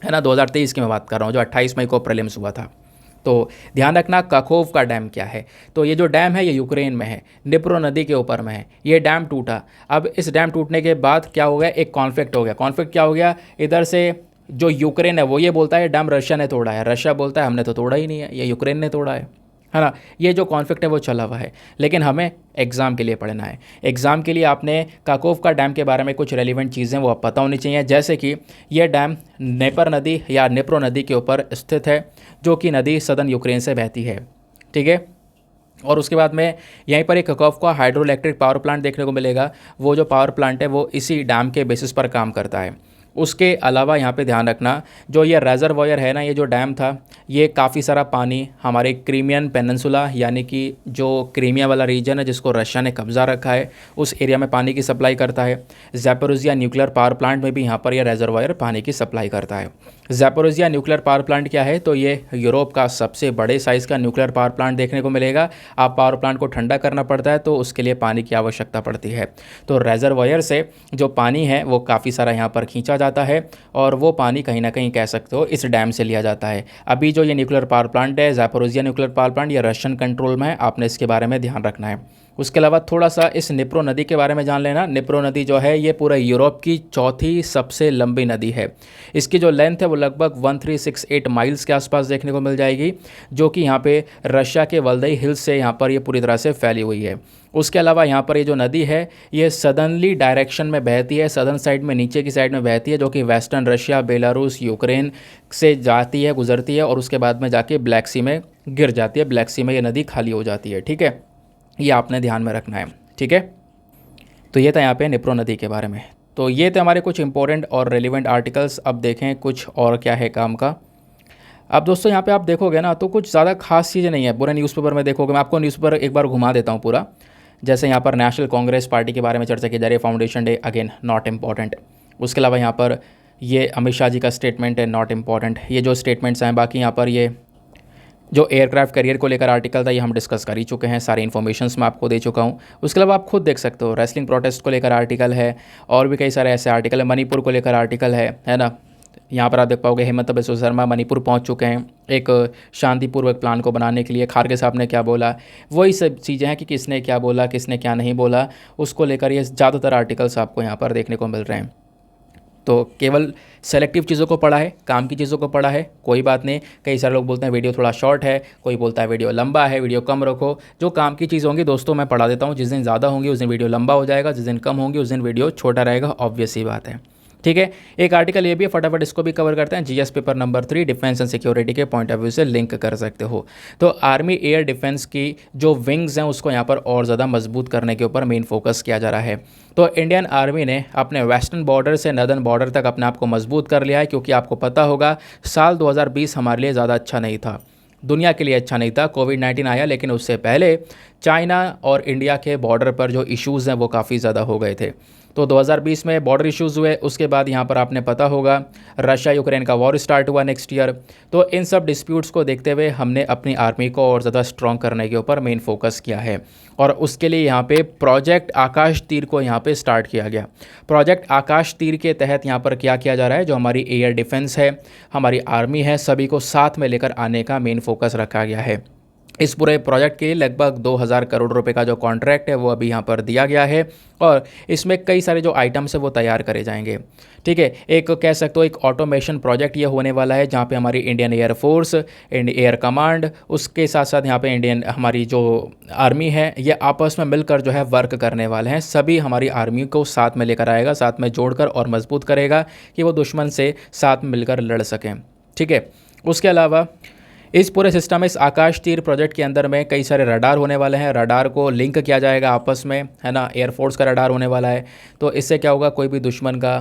है ना? 2023 की मैं बात कर रहा हूँ, जो 28 मई को प्रीलिम्स हुआ था। तो ध्यान रखना काखोव का डैम क्या है। तो ये जो डैम है ये यूक्रेन में है, निप्रो नदी के ऊपर में है। ये डैम टूटा। अब इस डैम टूटने के बाद क्या हो गया? एक कॉन्फ्लिक्ट हो गया। कॉन्फ्लिक्ट क्या हो गया? इधर से जो यूक्रेन है वो ये बोलता है डैम रशिया ने तोड़ा है, रशिया बोलता है हमने तो तोड़ा ही नहीं है, ये यूक्रेन ने तोड़ा है ना? ये जो कॉन्फ्लिक्ट है वो चला हुआ है। लेकिन हमें एग्ज़ाम के लिए पढ़ना है। एग्ज़ाम के लिए आपने काकोवका डैम के बारे में कुछ रेलिवेंट चीज़ें वो आप पता होनी चाहिए, जैसे कि ये डैम नेपर नदी या निप्रो नदी के ऊपर स्थित है, जो कि नदी सदर्न यूक्रेन से बहती है। ठीक है, और उसके बाद में यहीं पर एक काकोवका हाइड्रो इलेक्ट्रिक पावर प्लांट देखने को मिलेगा। वो जो पावर प्लांट है वो इसी डैम के बेसिस पर काम करता है। उसके अलावा यहाँ पे ध्यान रखना, जो ये रेजरवॉयर है ना, ये जो डैम था, ये काफ़ी सारा पानी हमारे क्रीमियन पेनिनसुला यानी कि जो क्रीमिया वाला रीजन है जिसको रशिया ने कब्जा रखा है, उस एरिया में पानी की सप्लाई करता है। ज़ैपोरिज़िया न्यूक्लियर पावर प्लांट में भी यहाँ पर यह रेजरवॉयर पानी की सप्लाई करता है। ज़ैपोरिज़िया न्यूक्लियर पावर प्लांट क्या है, तो ये यूरोप का सबसे बड़े साइज़ का न्यूक्लियर पावर प्लांट देखने को मिलेगा। आप पावर प्लांट को ठंडा करना पड़ता है तो उसके लिए पानी की आवश्यकता पड़ती है। तो रेजरवॉयर से जो पानी है वो काफ़ी सारा यहाँ पर खींचा जाता है और वो पानी कहीं ना कहीं कह सकते हो इस डैम से लिया जाता है। अभी जो ये न्यूक्लियर पावर प्लांट है, ज़ैपोरिज़िया न्यूक्लियर पावर प्लांट, ये रशियन कंट्रोल में है, आपने इसके बारे में ध्यान रखना है। उसके अलावा थोड़ा सा इस निप्रो नदी के बारे में जान लेना। निप्रो नदी जो है ये पूरे यूरोप की चौथी सबसे लंबी नदी है। इसकी जो लेंथ है वो लगभग 1368 माइल्स के आसपास देखने को मिल जाएगी, जो कि यहाँ पे रशिया के वल्दई हिल्स से यहाँ पर ये पूरी तरह से फैली हुई है। उसके अलावा यहाँ पर ये जो नदी है ये सदर्नली डायरेक्शन में बहती है, सदर्न साइड में, नीचे की साइड में बहती है, जो कि वेस्टर्न रशिया, बेलारूस, यूक्रेन से जाती है, गुजरती है और उसके बाद में जाके ब्लैक सी में गिर जाती है। ब्लैक सी में ये नदी खाली हो जाती है। ठीक है, ये आपने ध्यान में रखना है। ठीक है, तो ये था यहाँ पे निप्रो नदी के बारे में। तो ये थे हमारे कुछ इंपॉर्टेंट और रेलिवेंट आर्टिकल्स। अब देखें कुछ और क्या है काम का। अब दोस्तों यहाँ पे आप देखोगे ना तो कुछ ज़्यादा खास चीज़ें नहीं है। पूरे न्यूज़पेपर में देखोगे, मैं आपको न्यूज़पेपर एक बार घुमा देता हूँ पूरा। जैसे यहाँ पर नेशनल कांग्रेस पार्टी के बारे में चर्चा की जा रही है, foundation day, again not important. उसके अलावा यहाँ पर ये अमित शाह जी का स्टेटमेंट है, नॉट इम्पॉर्टेंट। ये जो स्टेटमेंट्स हैं, बाकी यहाँ पर ये जो एयरक्राफ्ट करियर को लेकर आर्टिकल था ये हम डिस्कस कर ही चुके हैं, सारी इन्फॉर्मेशंस मैं आपको दे चुका हूँ। उसके अलावा आप खुद देख सकते हो, रेसलिंग प्रोटेस्ट को लेकर आर्टिकल है और भी कई सारे ऐसे आर्टिकल है, मणिपुर को लेकर आर्टिकल है ना। यहाँ पर आप देख पाओगे हेमंत बिस्वा शर्मा मणिपुर पहुँच चुके हैं एक शांतिपूर्वक प्लान को बनाने के लिए। खारगे साहब ने क्या बोला, वही सब चीज़ें हैं कि किसने क्या बोला, किसने क्या नहीं बोला, उसको लेकर ये ज़्यादातर आर्टिकल्स आपको यहाँ पर देखने को मिल रहे हैं। तो केवल सेलेक्टिव चीज़ों को पढ़ा है, काम की चीज़ों को पढ़ा है, कोई बात नहीं। कई सारे लोग बोलते हैं वीडियो थोड़ा शॉर्ट है, कोई बोलता है वीडियो लंबा है, वीडियो कम रखो। जो काम की चीज़ होंगी दोस्तों मैं पढ़ा देता हूँ। जिस दिन ज़्यादा होंगी उस दिन वीडियो लंबा हो जाएगा, जिस दिन कम होंगी उस दिन वीडियो छोटा रहेगा, ऑब्वियस ही बात है। ठीक है, एक आर्टिकल ये भी है, फटाफट इसको भी कवर करते हैं। GS paper number 3 defence and security के पॉइंट ऑफ व्यू से लिंक कर सकते हो। तो आर्मी एयर डिफेंस की जो विंग्स हैं उसको यहाँ पर और ज़्यादा मजबूत करने के ऊपर मेन फोकस किया जा रहा है। तो इंडियन आर्मी ने अपने वेस्टर्न बॉर्डर से नदर्न बॉर्डर तक अपने आप को मजबूत कर लिया है, क्योंकि आपको पता होगा साल 2020 हमारे लिए ज़्यादा अच्छा नहीं था, दुनिया के लिए अच्छा नहीं था। कोविड-19 आया, लेकिन उससे पहले चाइना और इंडिया के बॉर्डर पर जो इश्यूज़ हैं वो काफ़ी ज़्यादा हो गए थे। तो 2020 में बॉर्डर इश्यूज़ हुए, उसके बाद यहाँ पर आपने पता होगा रशिया यूक्रेन का वॉर स्टार्ट हुआ नेक्स्ट ईयर। तो इन सब डिस्प्यूट्स को देखते हुए हमने अपनी आर्मी को और ज़्यादा स्ट्रॉन्ग करने के ऊपर मेन फोकस किया है और उसके लिए यहाँ पे प्रोजेक्ट आकाश तीर को यहाँ पे स्टार्ट किया गया। प्रोजेक्ट आकाश तीर के तहत यहाँ पर क्या किया जा रहा है, जो हमारी एयर डिफेंस है, हमारी आर्मी है, सभी को साथ में लेकर आने का मेन फोकस रखा गया है। इस पूरे प्रोजेक्ट के लिए लगभग 2000 करोड़ रुपए का जो कॉन्ट्रैक्ट है वो अभी यहाँ पर दिया गया है और इसमें कई सारे जो आइटम्स है वो तैयार करे जाएंगे। ठीक है, एक कह सकते हो एक ऑटोमेशन प्रोजेक्ट ये होने वाला है, जहाँ पे हमारी इंडियन एयरफोर्स, एयर कमांड, उसके साथ साथ यहाँ पे इंडियन हमारी जो आर्मी है ये आपस में मिलकर जो है वर्क करने वाले हैं। सभी हमारी आर्मी को साथ में लेकर आएगा, साथ में जोड़कर और मजबूत करेगा कि वो दुश्मन से साथ में मिलकर लड़ सकें। ठीक है, उसके अलावा इस पूरे सिस्टम में, इस आकाश तीर प्रोजेक्ट के अंदर में कई सारे रडार होने वाले हैं। रडार को लिंक किया जाएगा आपस में, है ना। एयरफोर्स का रडार होने वाला है, तो इससे क्या होगा, कोई भी दुश्मन का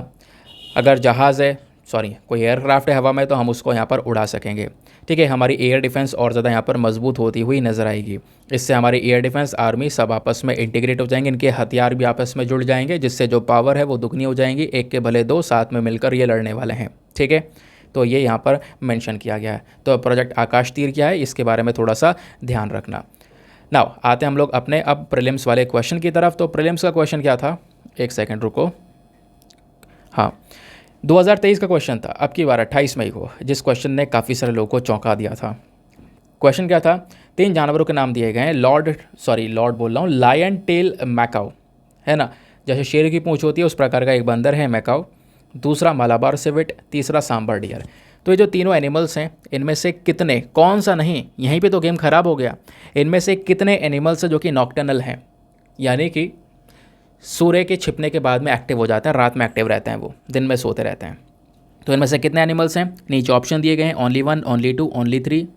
अगर जहाज़ है, कोई एयरक्राफ्ट है हवा में, तो हम उसको यहाँ पर उड़ा सकेंगे। ठीक है, हमारी एयर डिफेंस और ज़्यादा यहाँ पर मजबूत होती हुई नज़र आएगी। इससे हमारी एयर डिफेंस, आर्मी सब आपस में इंटीग्रेट हो जाएंगे, इनके हथियार भी आपस में जुड़ जाएंगे, जिससे जो पावर है वो दुगनी हो जाएंगी। एक के भले दो, साथ में मिलकर ये लड़ने वाले हैं। ठीक है, तो ये यहाँ पर मेंशन किया गया है। तो प्रोजेक्ट आकाश तीर क्या है, इसके बारे में थोड़ा सा ध्यान रखना। नाउ आते हैं हम लोग अपने अब प्रीलिम्स वाले क्वेश्चन की तरफ। तो प्रीलिम्स का क्वेश्चन क्या था, एक सेकंड रुको। हाँ, 2023 का क्वेश्चन था, अब की बार 28 मई को, जिस क्वेश्चन ने काफ़ी सारे लोगों को चौंका दिया था। क्वेश्चन क्या था, 3 जानवरों के नाम दिए गए हैं। लॉर्ड बोल रहा हूँ, लायन टेल मैकाओ, है ना, जैसे शेर की पूंछ होती है उस प्रकार का एक बंदर है मैकाओ। दूसरा मालाबार सिवेट, तीसरा सांबर डियर। तो ये जो तीनों एनिमल्स हैं, इनमें से कितने, कौन सा नहीं, यहीं पे तो गेम ख़राब हो गया। इनमें से कितने एनिमल्स हैं जो कि नॉक्टर्नल हैं, यानी कि सूर्य के छिपने के बाद में एक्टिव हो जाते हैं, रात में एक्टिव रहते हैं, वो दिन में सोते रहते हैं। तो इनमें से कितने एनिमल्स हैं, नीचे ऑप्शन दिए गए हैं, ओनली 1, ओनली 2, ओनली 3,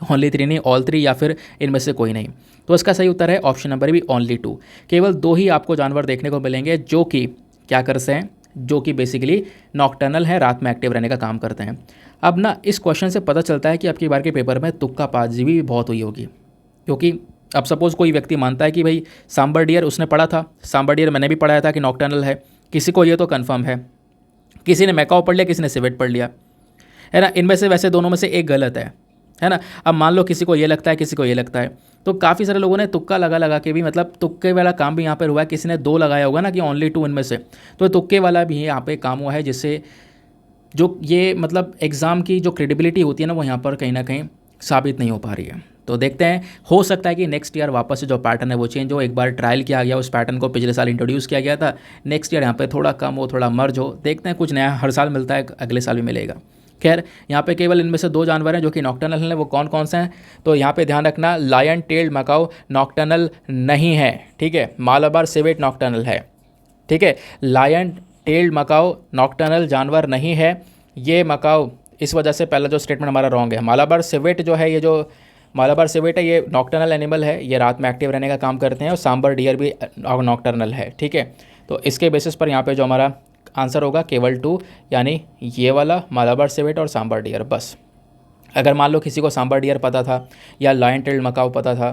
ओनली 3 नहीं, ऑल 3, या फिर इनमें से कोई नहीं। तो इसका सही उत्तर है ऑप्शन नंबर भी, ओनली 2। केवल 2 ही आपको जानवर देखने को मिलेंगे जो कि क्या करते हैं, जो कि बेसिकली नॉकटर्नल है, रात में एक्टिव रहने का काम करते हैं। अब ना इस क्वेश्चन से पता चलता है कि आपकी बार के पेपर में तुक्काबाजी भी बहुत हुई होगी, क्योंकि अब सपोज़ कोई व्यक्ति मानता है कि भाई सांबर डियर उसने पढ़ा था, सांबर डियर मैंने भी पढ़ाया था कि नॉकटर्नल है, किसी को ये तो कन्फर्म है, किसी ने मैकाओ पढ़ लिया, किसी ने सिवेट पढ़ लिया, है ना। इनमें से वैसे दोनों में से एक गलत है ना। अब मान लो किसी को ये लगता है, किसी को ये लगता है, तो काफ़ी सारे लोगों ने तुक्का लगा लगा के भी, मतलब तुक्के वाला काम भी यहाँ पर हुआ है। किसी ने 2 लगाया होगा ना कि ओनली 2 इनमें से, तो तुक्के वाला भी यहाँ पे काम हुआ है, जिससे जो ये मतलब एग्ज़ाम की जो क्रेडिबिलिटी होती है ना, वो यहाँ पर कहीं ना कहीं साबित नहीं हो पा रही है। तो देखते हैं, हो सकता है कि नेक्स्ट ईयर वापस से जो पैटर्न है वो चेंज हो। एक बार ट्रायल किया गया, उस पैटर्न को पिछले साल इंट्रोड्यूस किया गया था, नेक्स्ट ईयर यहाँ पे थोड़ा कम हो, थोड़ा मर्ज हो। देखते हैं, कुछ नया हर साल मिलता है, अगले साल भी मिलेगा। खैर, यहाँ पे केवल इनमें से 2 जानवर हैं जो कि नॉकटर्नल हैं। वो कौन कौन से हैं, तो यहाँ पे ध्यान रखना, लायन टेल्ड मैकाओ नॉकटर्नल नहीं है, ठीक है। मालाबार सिवेट नॉकटर्नल है, ठीक है। लायन टेल्ड मैकाओ नॉकटर्नल जानवर नहीं है। ये मैकाओ इस वजह से पहला जो स्टेटमेंट हमारा रॉन्ग है। मालाबार सिवेट जो है, ये जो मालाबार सिवेट है, ये नॉकटर्नल एनिमल है, ये रात में एक्टिव रहने का काम करते हैं। और सांबर डियर भी नॉकटर्नल है, ठीक है। तो इसके बेसिस पर यहाँ पे जो हमारा आंसर होगा केवल 2, यानी ये वाला मालाबार सिवेट और सांबर डियर, बस। अगर मान लो किसी को सांबर डियर पता था या लायन टेल्ड मैकाओ पता था,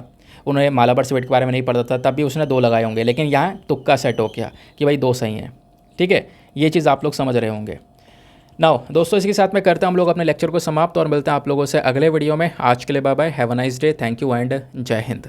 उन्हें मालाबार सिवेट के बारे में नहीं पता था, तब भी उसने 2 लगाए होंगे, लेकिन यहाँ तुक्का सेट हो गया कि भाई 2 सही हैं, ठीक है। ये चीज़ आप लोग समझ रहे होंगे। नाउ दोस्तों, इसके साथ में करते हैं हम लोग अपने लेक्चर को समाप्त और मिलते हैं आप लोगों से अगले वीडियो में। आज के लिए bye bye, have a nice day, thank you and जय हिंद।